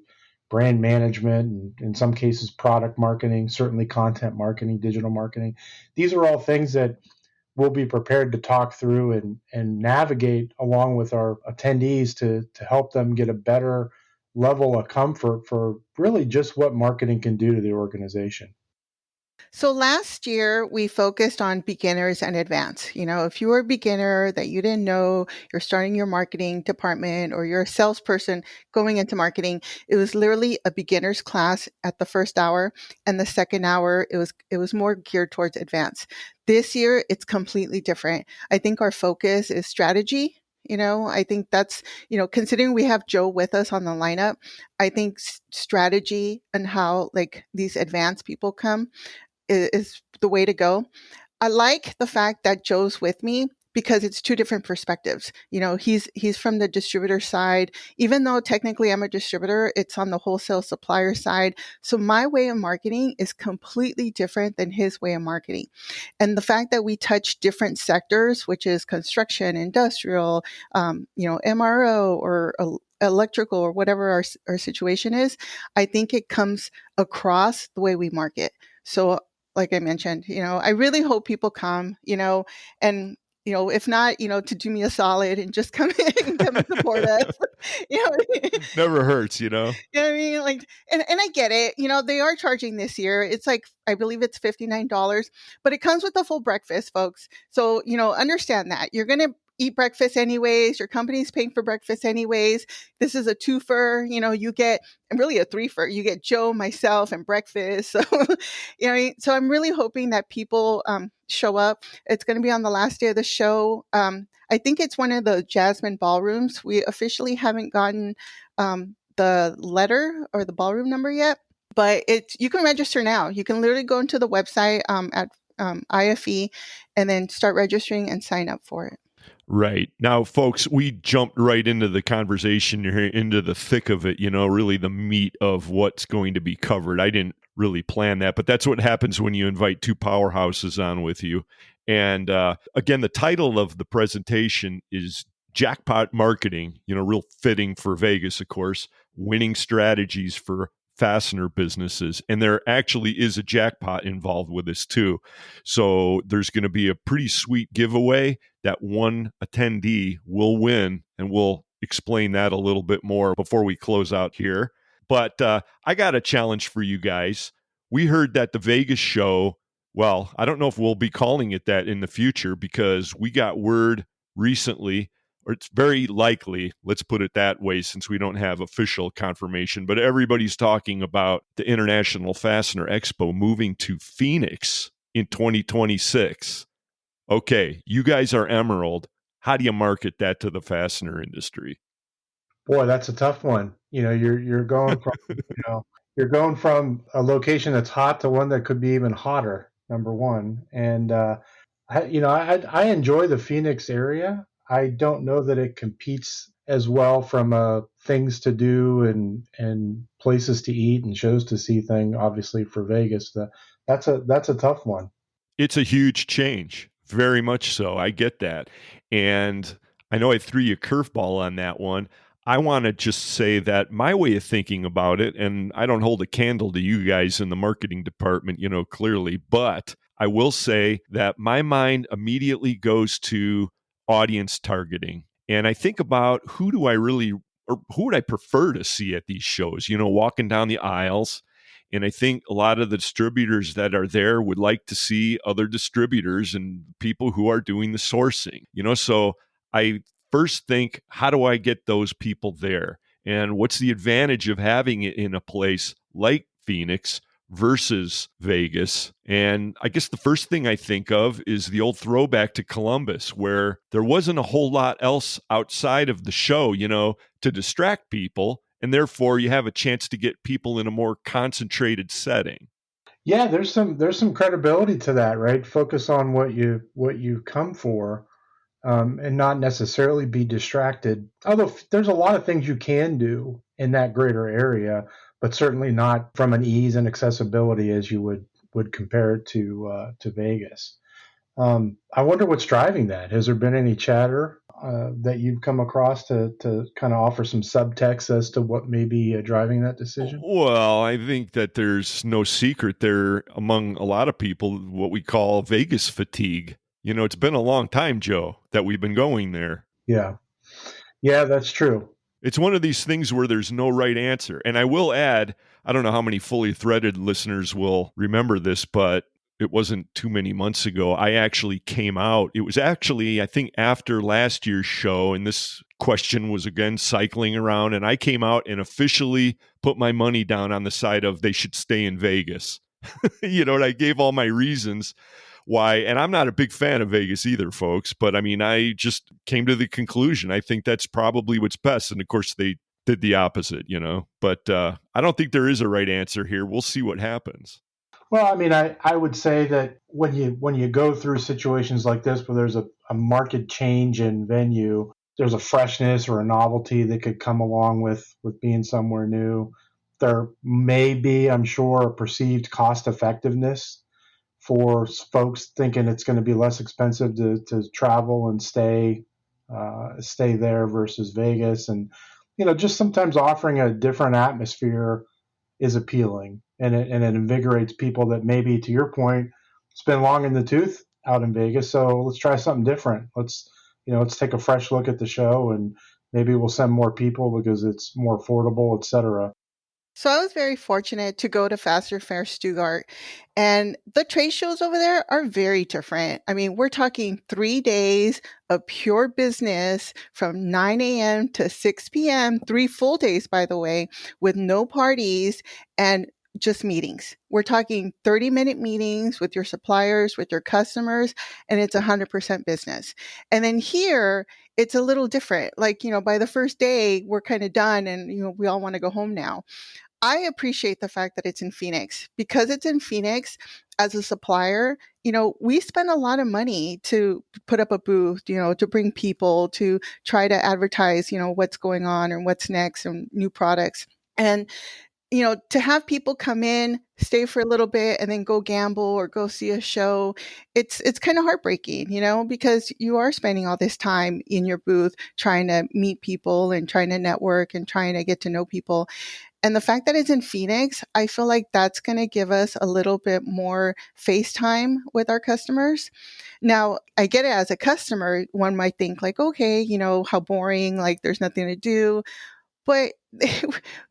brand management, and in some cases product marketing, certainly content marketing, digital marketing. These are all things that we'll be prepared to talk through and navigate along with our attendees to help them get a better level of comfort for really just what marketing can do to the organization.
So last year we focused on beginners and advanced. If you were a beginner that you didn't know, you're starting your marketing department or you're a salesperson going into marketing, it was literally a beginner's class at the first hour, and the second hour it was more geared towards advanced. This year it's completely different. I think our focus is strategy. I think that's, considering we have Joe with us on the lineup, I think strategy and how like these advanced people come is the way to go. I like the fact that Joe's with me because it's two different perspectives. He's from the distributor side. Even though technically I'm a distributor, it's on the wholesale supplier side. So my way of marketing is completely different than his way of marketing. And the fact that we touch different sectors, which is construction, industrial, MRO or electrical or whatever our situation is, I think it comes across the way we market. So like I mentioned, I really hope people come, and, if not, to do me a solid and just come in and come and support us.
Never hurts,
You know what I mean? Like, and I get it. They are charging this year. It's like, I believe it's $59, but it comes with a full breakfast, folks. So, understand that you're going to eat breakfast anyways. Your company's paying for breakfast anyways. This is a twofer. You get, and really a threefer. You get Joe, myself, and breakfast. So, so I'm really hoping that people show up. It's going to be on the last day of the show. I think it's one of the Jasmine ballrooms. We officially haven't gotten the letter or the ballroom number yet, but you can register now. You can literally go into the website at IFE and then start registering and sign up for it.
Right. Now, folks, we jumped right into the conversation here, into the thick of it, really the meat of what's going to be covered. I didn't really plan that, but that's what happens when you invite two powerhouses on with you. And again, the title of the presentation is Jackpot Marketing, real fitting for Vegas, of course, winning strategies for fastener businesses. And there actually is a jackpot involved with this too. So there's going to be a pretty sweet giveaway that one attendee will win, and we'll explain that a little bit more before we close out here. But I got a challenge for you guys. We heard that the Vegas show, well, I don't know if we'll be calling it that in the future, because we got word recently, or it's very likely, let's put it that way, since we don't have official confirmation, but everybody's talking about the International Fastener Expo moving to Phoenix in 2026. Okay, you guys are Emerald. How do you market that to the fastener industry?
Boy, that's a tough one. You're going from you're going from a location that's hot to one that could be even hotter. Number one, and I enjoy the Phoenix area. I don't know that it competes as well from a things to do and places to eat and shows to see thing. Obviously, for Vegas, that's a tough one.
It's a huge change, very much so. I get that, and I know I threw you a curveball on that one. I want to just say that my way of thinking about it, and I don't hold a candle to you guys in the marketing department, clearly, but I will say that my mind immediately goes to audience targeting. And I think about who would I prefer to see at these shows, walking down the aisles. And I think a lot of the distributors that are there would like to see other distributors and people who are doing the sourcing, so I first think, how do I get those people there? And what's the advantage of having it in a place like Phoenix versus Vegas? And I guess the first thing I think of is the old throwback to Columbus, where there wasn't a whole lot else outside of the show, to distract people. And therefore you have a chance to get people in a more concentrated setting.
Yeah, there's some credibility to that, right? Focus on what you come for. And not necessarily be distracted. Although there's a lot of things you can do in that greater area, but certainly not from an ease and accessibility as you would compare it to Vegas. I wonder what's driving that. Has there been any chatter that you've come across to kind of offer some subtext as to what may be driving that decision?
Well, I think that there's no secret there among a lot of people, what we call Vegas fatigue. It's been a long time, Joe, that we've been going there.
Yeah, that's true.
It's one of these things where there's no right answer. And I will add, I don't know how many fully threaded listeners will remember this, but it wasn't too many months ago, I actually came out. It was actually, I think, after last year's show, and this question was again cycling around, and I came out and officially put my money down on the side of they should stay in Vegas. And I gave all my reasons why, and I'm not a big fan of Vegas either, folks, but I mean, I just came to the conclusion, I think that's probably what's best. And of course, they did the opposite, but I don't think there is a right answer here. We'll see what happens.
Well, I mean, I would say that when you go through situations like this where there's a market change in venue, there's a freshness or a novelty that could come along with being somewhere new. There may be, I'm sure, a perceived cost effectiveness for folks thinking it's going to be less expensive to travel and stay there versus Vegas. And, just sometimes offering a different atmosphere is appealing, and it invigorates people that maybe, to your point, it's been long in the tooth out in Vegas. So let's try something different. Let's take a fresh look at the show, and maybe we'll send more people because it's more affordable, et cetera.
So I was very fortunate to go to Fastener Fair Stuttgart, and the trade shows over there are very different. I mean, we're talking 3 days of pure business from 9 a.m. to 6 p.m., 3 full days, by the way, with no parties and just meetings. We're talking 30-minute meetings with your suppliers, with your customers, and it's 100% business. And then here, it's a little different. Like, by the first day, we're kind of done and, we all want to go home now. I appreciate the fact that it's in Phoenix. Because it's in Phoenix, as a supplier, we spend a lot of money to put up a booth, to bring people, to try to advertise, what's going on and what's next and new products. And to have people come in, stay for a little bit, and then go gamble or go see a show, it's kind of heartbreaking, because you are spending all this time in your booth trying to meet people and trying to network and trying to get to know people. And the fact that it's in Phoenix, I feel like that's going to give us a little bit more face time with our customers. Now, I get it as a customer. One might think like, okay, how boring, like there's nothing to do. But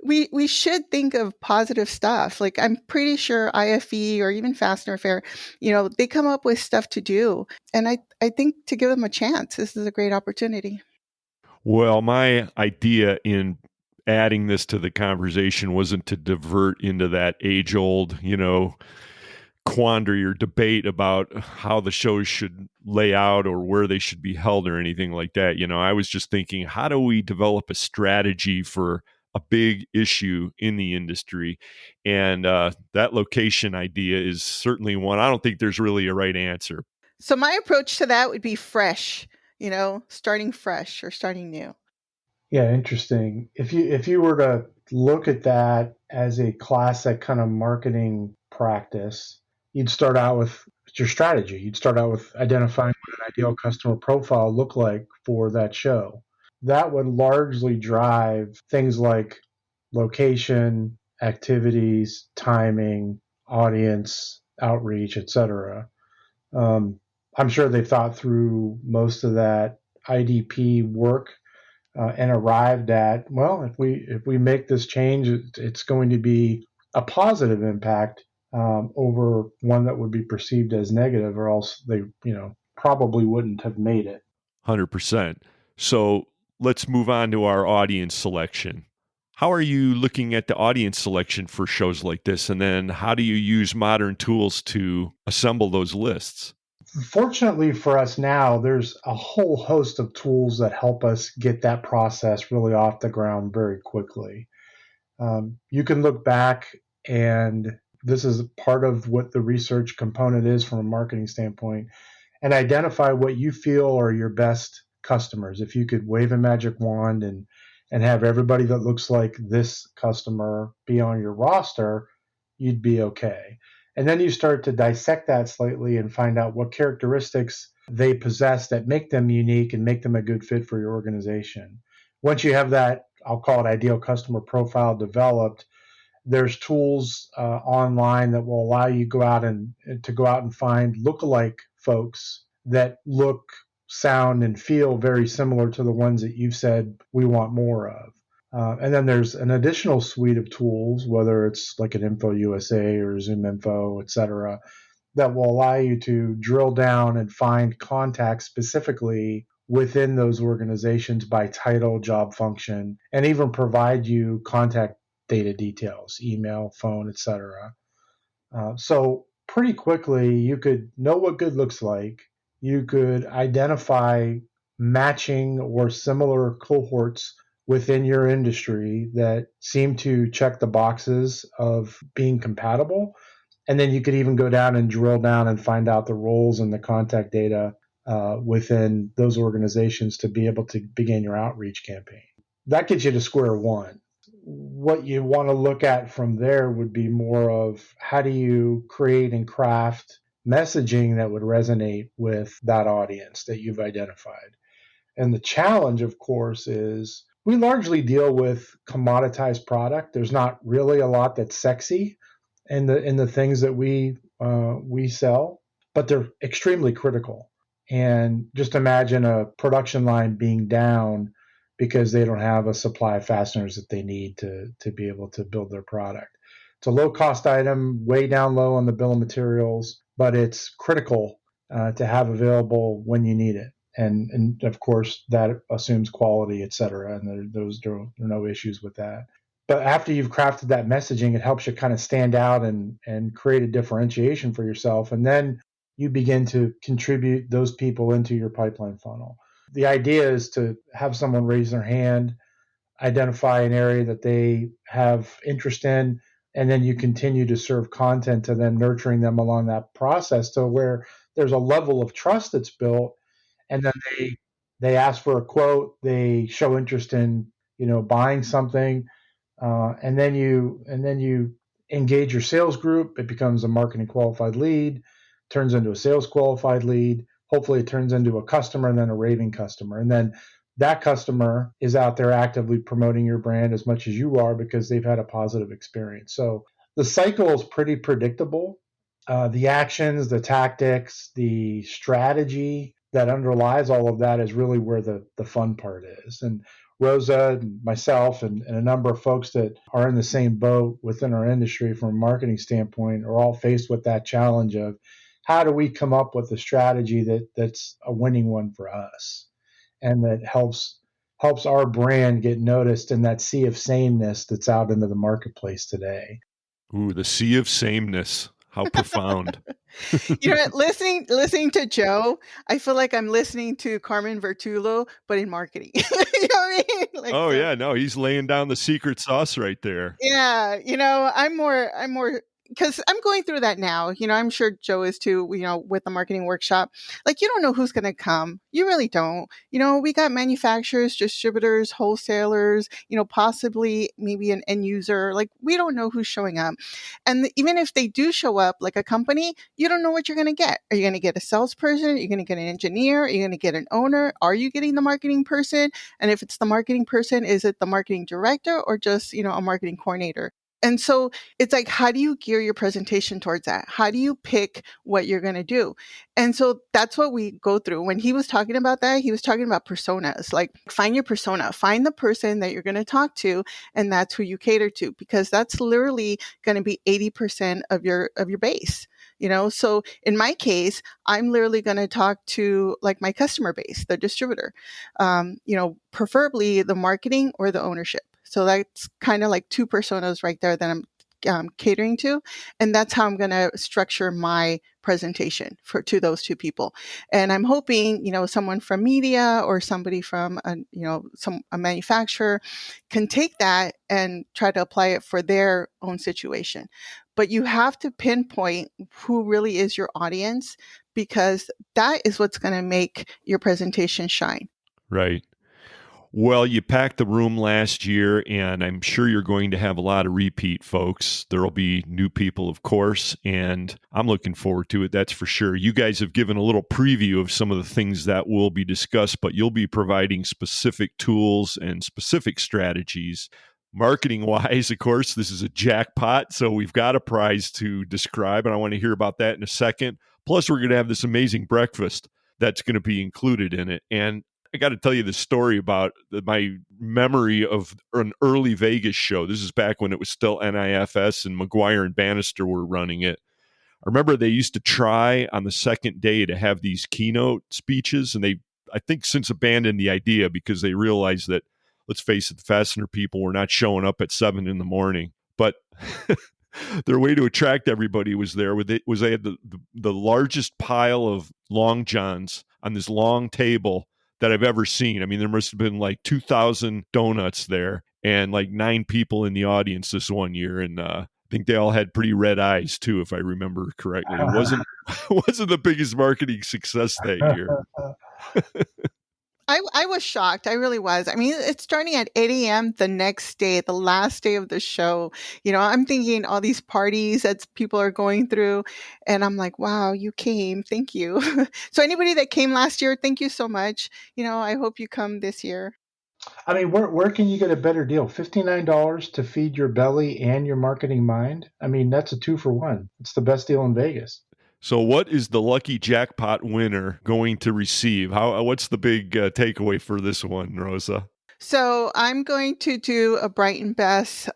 we should think of positive stuff. Like I'm pretty sure IFE or even Fastener Fair, they come up with stuff to do. And I think to give them a chance, this is a great opportunity.
Well, my idea in adding this to the conversation wasn't to divert into that age-old, quandary or debate about how the shows should lay out or where they should be held or anything like that. I was just thinking, how do we develop a strategy for a big issue in the industry? And that location idea is certainly one. I don't think there's really a right answer.
So my approach to that would be fresh, starting fresh or starting new.
Yeah, interesting. If you were to look at that as a classic kind of marketing practice, you'd start out with your strategy. You'd start out with identifying what an ideal customer profile looked like for that show. That would largely drive things like location, activities, timing, audience, outreach, etc. I'm sure they've thought through most of that IDP work and arrived at, well, if we make this change, it's going to be a positive impact over one that would be perceived as negative, or else they probably wouldn't have made it.
100%. So let's move on to our audience selection. How are you looking at the audience selection for shows like this? And then how do you use modern tools to assemble those lists?
Fortunately for us now, there's a whole host of tools that help us get that process really off the ground very quickly. You can look back, and this is part of what the research component is from a marketing standpoint, and identify what you feel are your best customers. If you could wave a magic wand and have everybody that looks like this customer be on your roster, you'd be okay. And then you start to dissect that slightly and find out what characteristics they possess that make them unique and make them a good fit for your organization. Once you have that, I'll call it ideal customer profile developed, there's tools online that will allow you to go out and find lookalike folks that look, sound, and feel very similar to the ones that you've said we want more of. And then there's an additional suite of tools, whether it's like an Info USA or Zoom Info, et cetera, that will allow you to drill down and find contacts specifically within those organizations by title, job function, and even provide you contact data details, email, phone, etc. So pretty quickly, you could know what good looks like. You could identify matching or similar cohorts within your industry that seem to check the boxes of being compatible. And then you could even go down and drill down and find out the roles and the contact data within those organizations to be able to begin your outreach campaign. That gets you to square one. What you want to look at from there would be more of how do you create and craft messaging that would resonate with that audience that you've identified. And the challenge, of course, is we largely deal with commoditized product. There's not really a lot that's sexy in the things that we sell, but they're extremely critical. And just imagine a production line being down because they don't have a supply of fasteners that they need to be able to build their product. It's a low-cost item, way down low on the bill of materials, but it's critical to have available when you need it. And of course, that assumes quality, et cetera, and there are no issues with that. But after you've crafted that messaging, it helps you kind of stand out and create a differentiation for yourself. And then you begin to contribute those people into your pipeline funnel. The idea is to have someone raise their hand, identify an area that they have interest in, and then you continue to serve content to them, nurturing them along that process to where there's a level of trust that's built. And then they ask for a quote, they show interest in, buying something. And then you engage your sales group. It becomes a marketing qualified lead, turns into a sales qualified lead. Hopefully it turns into a customer and then a raving customer. And then that customer is out there actively promoting your brand as much as you are because they've had a positive experience. So the cycle is pretty predictable. The actions, the tactics, the strategy that underlies all of that is really where the fun part is. And Rosa and myself and a number of folks that are in the same boat within our industry from a marketing standpoint are all faced with that challenge of how do we come up with a strategy that's a winning one for us and that helps our brand get noticed in that sea of sameness that's out into the marketplace today.
Ooh, the sea of sameness. How profound.
Listening to Joe, I feel like I'm listening to Carmen Vertullo, but in marketing. You know what I mean?
Yeah, no, he's laying down the secret sauce right there.
Yeah, I'm more because I'm going through that now. I'm sure Joe is too, with the marketing workshop. Like, you don't know who's going to come. You really don't. We got manufacturers, distributors, wholesalers, possibly maybe an end user. Like, we don't know who's showing up. And even if they do show up, like a company, you don't know what you're going to get. Are you going to get a salesperson? Are you going to get an engineer? Are you going to get an owner? Are you getting the marketing person? And if it's the marketing person, is it the marketing director or just, a marketing coordinator? And so it's like, how do you gear your presentation towards that? How do you pick what you're going to do? And so that's what we go through. When he was talking about that, he was talking about personas. Like, find your persona, find the person that you're going to talk to, and that's who you cater to, because that's literally going to be 80% of your base. So in my case, I'm literally going to talk to like my customer base, the distributor, preferably the marketing or the ownership. So that's kind of like two personas right there that I'm catering to. And that's how I'm going to structure my presentation to those two people. And I'm hoping, someone from media or somebody from, a manufacturer can take that and try to apply it for their own situation. But you have to pinpoint who really is your audience, because that is what's going to make your presentation shine.
Right. Well, you packed the room last year, and I'm sure you're going to have a lot of repeat folks. There will be new people, of course, and I'm looking forward to it, that's for sure. You guys have given a little preview of some of the things that will be discussed, but you'll be providing specific tools and specific strategies. Marketing-wise, of course, this is a jackpot, so we've got a prize to describe, and I want to hear about that in a second. Plus, we're going to have this amazing breakfast that's going to be included in it, and I got to tell you the story about my memory of an early Vegas show. This is back when it was still NIFS and McGuire and Bannister were running it. I remember they used to try on the second day to have these keynote speeches, and they, I think, since abandoned the idea because they realized that, let's face it, the fastener people were not showing up at 7 a.m. But their way to attract everybody was they had the largest pile of long johns on this long table that I've ever seen. I mean, there must have been like 2,000 donuts there and like 9 people in the audience this one year. And I think they all had pretty red eyes too, if I remember correctly. It wasn't the biggest marketing success that year.
I was shocked. I really was. I mean, it's starting at 8 a.m. the next day, the last day of the show. You know, I'm thinking all these parties that people are going through, and I'm like, wow, you came. Thank you. So anybody that came last year, thank you so much. You know, I hope you come this year.
I mean, where can you get a better deal? $59 to feed your belly and your marketing mind? I mean, that's a 2-for-1. It's the best deal in Vegas.
So what is the lucky jackpot winner going to receive? What's the big takeaway for this one, Rosa?
So I'm going to do a Brighton Best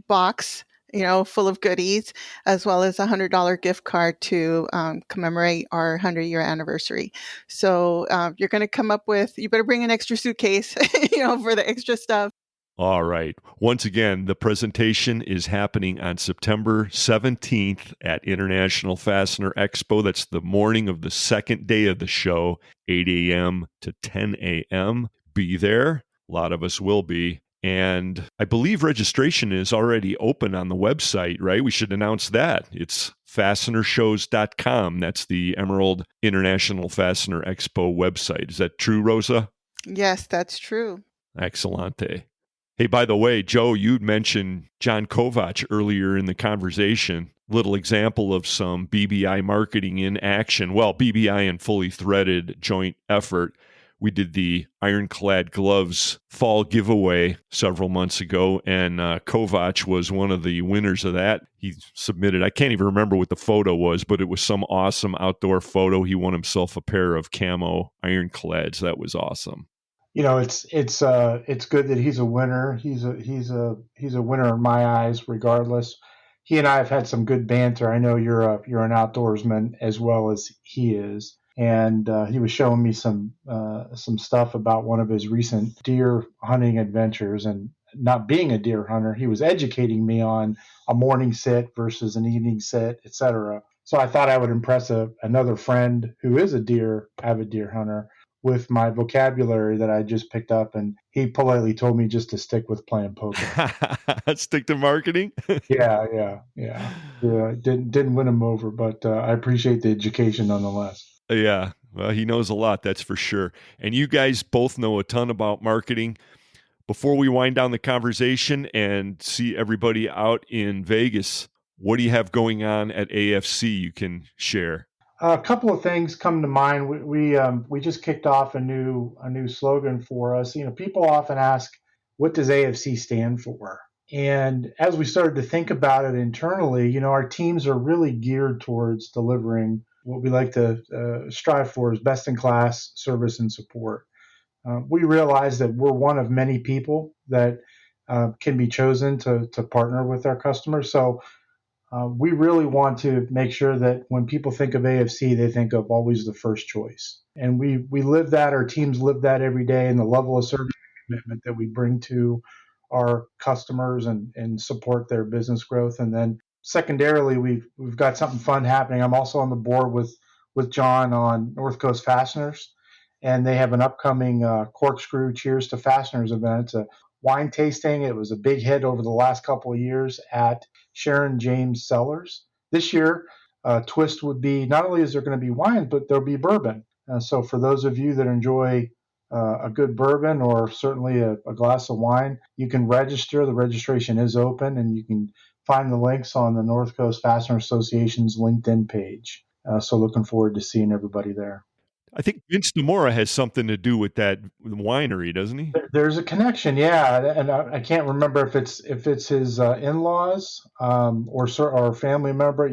box, you know, full of goodies, as well as $100 gift card to commemorate our 100-year anniversary. So you're going to come up with, you better bring an extra suitcase, you know, for the extra stuff.
All right. Once again, the presentation is happening on September 17th at International Fastener Expo. That's the morning of the second day of the show, 8 a.m. to 10 a.m. Be there. A lot of us will be. And I believe registration is already open on the website, right? We should announce that. It's fastenershows.com. That's the Emerald International Fastener Expo website. Is that true, Rosa?
Yes, that's true.
Excellente. Hey, by the way, Joe, you'd mentioned John Kovach earlier in the conversation. Little example of some BBI marketing in action. Well, BBI and Fully Threaded joint effort. We did the Ironclad Gloves fall giveaway several months ago, and Kovach was one of the winners of that. He submitted, I can't even remember what the photo was, but it was some awesome outdoor photo. He won himself a pair of camo Ironclads. That was awesome.
You know, it's good that he's a winner. He's a winner in my eyes, regardless. He and I have had some good banter. I know you're an outdoorsman as well as he is, and he was showing me some stuff about one of his recent deer hunting adventures. And not being a deer hunter, he was educating me on a morning sit versus an evening sit, etc. So I thought I would impress another friend who is a avid deer hunter with my vocabulary that I just picked up, and he politely told me just to stick with playing poker.
Stick to marketing?
Yeah. Didn't win him over, but I appreciate the education nonetheless.
Yeah, well, he knows a lot, that's for sure. And you guys both know a ton about marketing. Before we wind down the conversation and see everybody out in Vegas, what do you have going on at AFC you can share?
A couple of things come to mind. We just kicked off a new slogan for us. You know, people often ask, what does AFC stand for? And as we started to think about it internally, you know, our teams are really geared towards delivering what we like to strive for is best-in-class service and support. We realize that we're one of many people that can be chosen to partner with our customers. So we really want to make sure that when people think of AFC, they think of always the first choice. And we live that, our teams live that every day, and the level of service and commitment that we bring to our customers and support their business growth. And then secondarily, we've got something fun happening. I'm also on the board with John on North Coast Fasteners, and they have an upcoming Corkscrew Cheers to Fasteners event. It's a wine tasting. It was a big hit over the last couple of years at Sharon James Cellars. This year, twist would be not only is there going to be wine, but there'll be bourbon. So for those of you that enjoy a good bourbon or certainly a glass of wine, you can register. The registration is open, and you can find the links on the North Coast Fastener Association's LinkedIn page. So looking forward to seeing everybody there.
I think Vince DeMora has something to do with that winery, doesn't he?
There's a connection, yeah, and I can't remember if it's his in-laws or family member,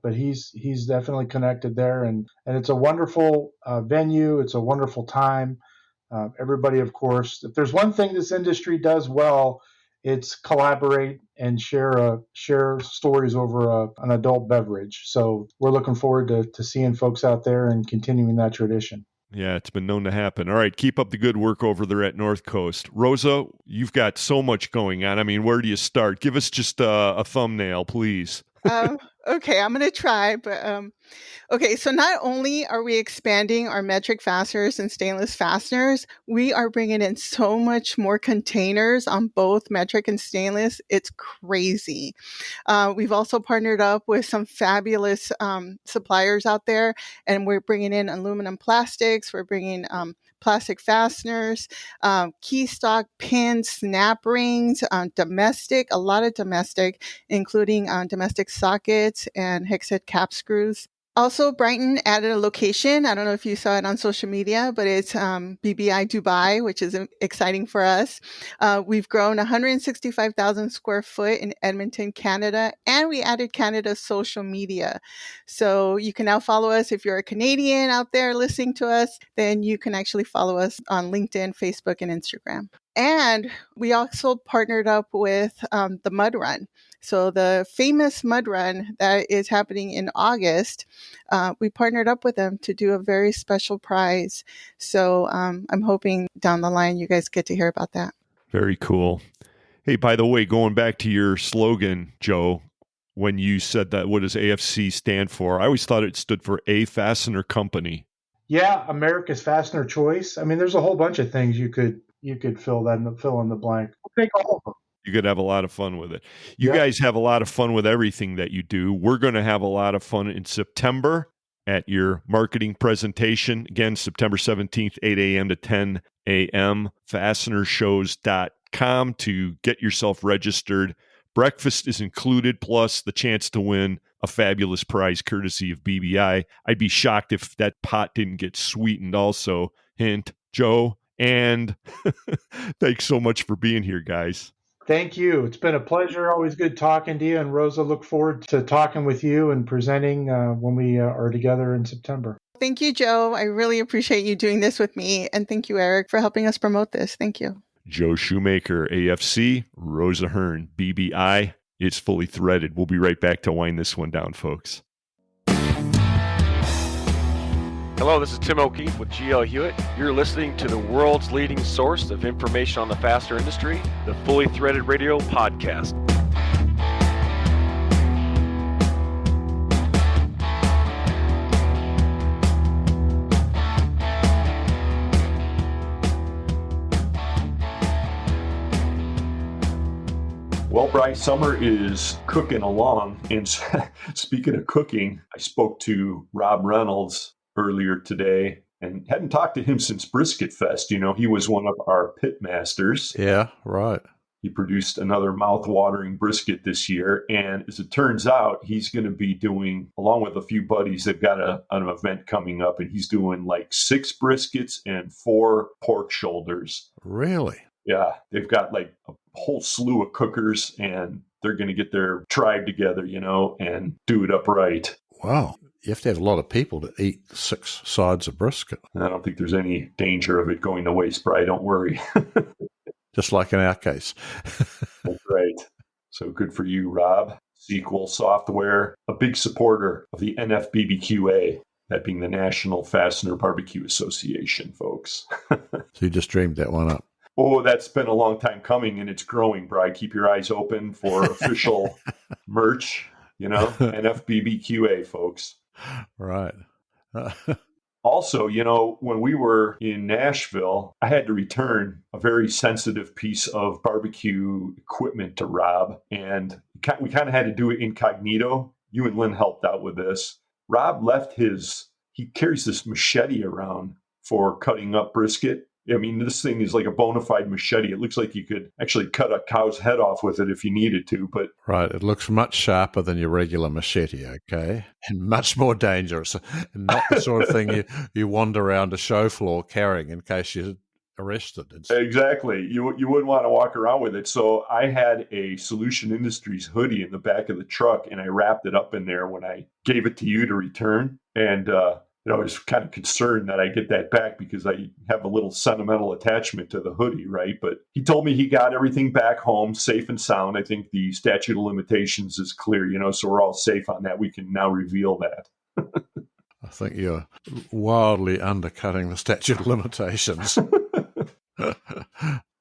but he's definitely connected there, and it's a wonderful venue. It's a wonderful time. Everybody, of course, if there's one thing this industry does well, It's collaborate and share stories over an adult beverage. So we're looking forward to seeing folks out there and continuing that tradition.
Yeah, it's been known to happen. All right, keep up the good work over there at North Coast. Rosa, you've got so much going on. I mean, where do you start? Give us just a thumbnail, please.
Okay, I'm going to try, but okay, so not only are we expanding our metric fasteners and stainless fasteners, we are bringing in so much more containers on both metric and stainless. It's crazy. We've also partnered up with some fabulous suppliers out there, and we're bringing in aluminum plastics. We're bringing plastic fasteners, key stock pins, snap rings, domestic, a lot of domestic, including domestic sockets and hex head cap screws. Also, Brighton added a location. I don't know if you saw it on social media, but it's BBI Dubai, which is exciting for us. We've grown 165,000 square foot in Edmonton, Canada, and we added Canada's social media. So you can now follow us. If you're a Canadian out there listening to us, then you can actually follow us on LinkedIn, Facebook, and Instagram. And we also partnered up with the Mud Run. So the famous Mud Run that is happening in August, we partnered up with them to do a very special prize. So I'm hoping down the line you guys get to hear about that.
Very cool. Hey, by the way, going back to your slogan, Joe, when you said that, what does AFC stand for? I always thought it stood for A Fastener Company.
Yeah, America's Fastener Choice. I mean, there's a whole bunch of things you could fill in the blank. We'll take all of them.
You could have a lot of fun with it. You guys have a lot of fun with everything that you do. We're going to have a lot of fun in September at your marketing presentation. Again, September 17th, 8 a.m. to 10 a.m. Fastenershows.com to get yourself registered. Breakfast is included, plus the chance to win a fabulous prize courtesy of BBI. I'd be shocked if that pot didn't get sweetened also. Hint, Joe. And thanks so much for being here, guys.
Thank you. It's been a pleasure. Always good talking to you. And Rosa, look forward to talking with you and presenting when we are together in September.
Thank you, Joe. I really appreciate you doing this with me. And thank you, Eric, for helping us promote this. Thank you.
Joe Shoemaker, AFC, Rosa Hearn, BBI. It's fully threaded. We'll be right back to wind this one down, folks.
Hello, this is Tim O'Keefe with GL Hewitt. You're listening to the world's leading source of information on the fastener industry, the Fully Threaded Radio Podcast.
Well, Bryce, summer is cooking along. And speaking of cooking, I spoke to Rob Reynolds earlier today and hadn't talked to him since Brisket Fest. You know, he was one of our pit masters.
Yeah, right.
He produced another mouth-watering brisket this year. And as it turns out, he's going to be doing, along with a few buddies, they've got an event coming up, and he's doing like 6 briskets and 4 pork shoulders.
Really?
Yeah, they've got like a whole slew of cookers, and they're going to get their tribe together, you know, and do it up right.
Wow. You have to have a lot of people to eat 6 sides of brisket.
I don't think there's any danger of it going to waste, Bri. Don't worry.
Just like in our case.
That's right. So good for you, Rob. Sequel Software, a big supporter of the NFBBQA, that being the National Fastener Barbecue Association, folks.
So you just dreamed that one up.
Oh, that's been a long time coming, and it's growing, Bri. Keep your eyes open for official merch, you know, NFBBQA, folks.
Right.
Also, you know, when we were in Nashville, I had to return a very sensitive piece of barbecue equipment to Rob, and we kind of had to do it incognito. You and Lynn helped out with this. Rob he carries this machete around for cutting up brisket. I mean, this thing is like a bona fide machete. It looks like you could actually cut a cow's head off with it if you needed to. But
right, it looks much sharper than your regular machete, okay? And much more dangerous. And not the sort of thing you wander around a show floor carrying in case you're arrested.
Exactly. You wouldn't want to walk around with it. So I had a Solution Industries hoodie in the back of the truck, and I wrapped it up in there when I gave it to you to return. And
I was kind of concerned that I get that back because I have a little sentimental attachment to the hoodie, right? But he told me he got everything back home safe and sound. I think the statute of limitations is clear, so we're all safe on that. We can now reveal that.
I think you're wildly undercutting the statute of limitations.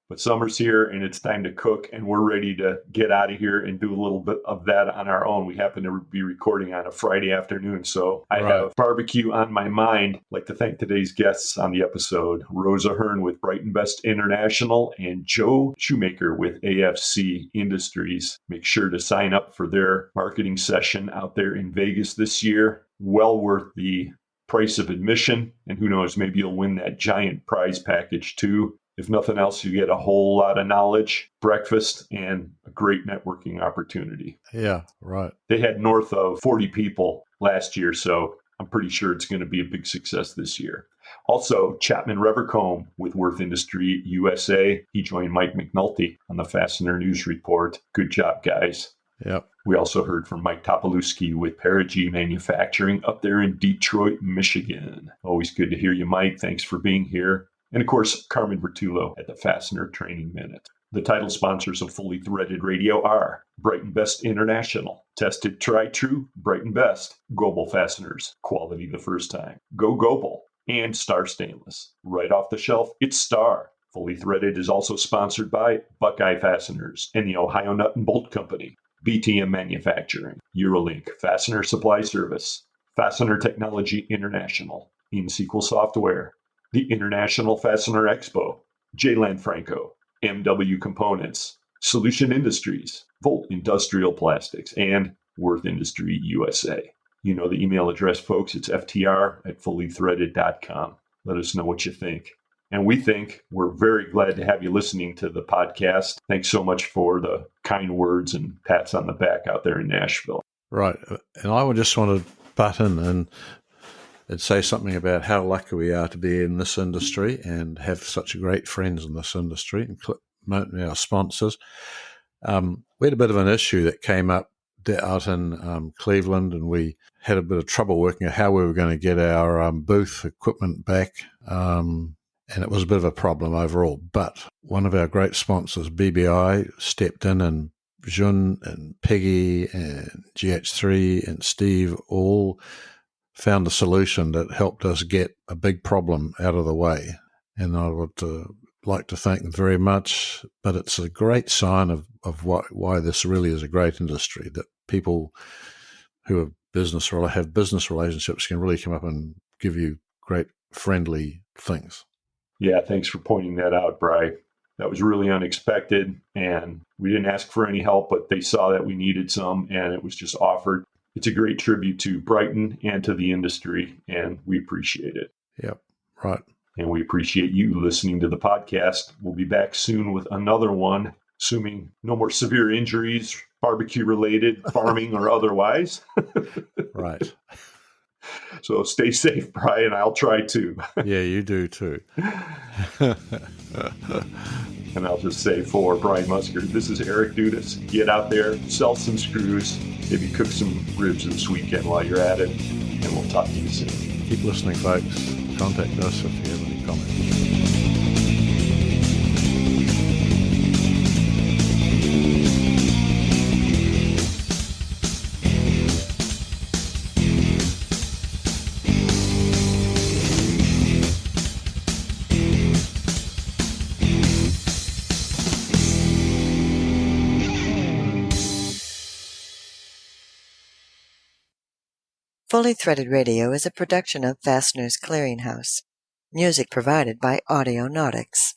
But summer's here and it's time to cook, and we're ready to get out of here and do a little bit of that on our own. We happen to be recording on a Friday afternoon, so I have barbecue on my mind. I'd like to thank today's guests on the episode, Rosa Hearn with Brighton Best International and Joe Shoemaker with AFC Industries. Make sure to sign up for their marketing session out there in Vegas this year. Well worth the price of admission, and who knows, maybe you'll win that giant prize package too. If nothing else, you get a whole lot of knowledge, breakfast, and a great networking opportunity.
Yeah, right.
They had north of 40 people last year, so I'm pretty sure it's going to be a big success this year. Also, Chapman Revercomb with Würth Industry USA. He joined Mike McNulty on the Fastener News Report. Good job, guys.
Yep.
We also heard from Mike Topolewski with Perigee Manufacturing up there in Detroit, Michigan. Always good to hear you, Mike. Thanks for being here. And of course, Carmen Vertullo at the Fastener Training Minute. The title sponsors of Fully Threaded Radio are Brighton Best International, Tested, Tried, True, Brighton Best, Global Fasteners, Quality the First Time, Go Global, and Star Stainless. Right off the shelf, it's Star. Fully Threaded is also sponsored by Buckeye Fasteners and the Ohio Nut and Bolt Company, BTM Manufacturing, Eurolink Fastener Supply Service, Fastener Technology International, InSequel Software, the International Fastener Expo, J. Franco, MW Components, Solution Industries, Volt Industrial Plastics, and Würth Industry USA. You know the email address, folks. It's ftr@fullythreaded.com. Let us know what you think. And we're very glad to have you listening to the podcast. Thanks so much for the kind words and pats on the back out there in Nashville.
Right. And I would just want to butt in and say something about how lucky we are to be in this industry and have such great friends in this industry, including our sponsors. We had a bit of an issue that came up out in Cleveland, and we had a bit of trouble working out how we were going to get our booth equipment back, and it was a bit of a problem overall. But one of our great sponsors, BBI, stepped in, and Jun and Peggy and GH3 and Steve all found a solution that helped us get a big problem out of the way. And I would like to thank them very much. But it's a great sign of why this really is a great industry, that people who have business relationships can really come up and give you great friendly things.
Yeah, thanks for pointing that out, Bri. That was really unexpected, and we didn't ask for any help, but they saw that we needed some, and it was just offered. It's a great tribute to Brighton and to the industry, and we appreciate it.
Yep, right.
And we appreciate you listening to the podcast. We'll be back soon with another one, assuming no more severe injuries, barbecue-related, farming, or otherwise.
Right.
So stay safe, Brian. I'll try too.
Yeah, you do too.
And I'll just say for Brian Musker, this is Eric Dudas. Get out there, sell some screws, maybe cook some ribs this weekend while you're at it, and we'll talk to you soon.
Keep listening, folks. Contact us if you have any comments.
Fully Threaded Radio is a production of Fastener's Clearinghouse. Music provided by Audionautics.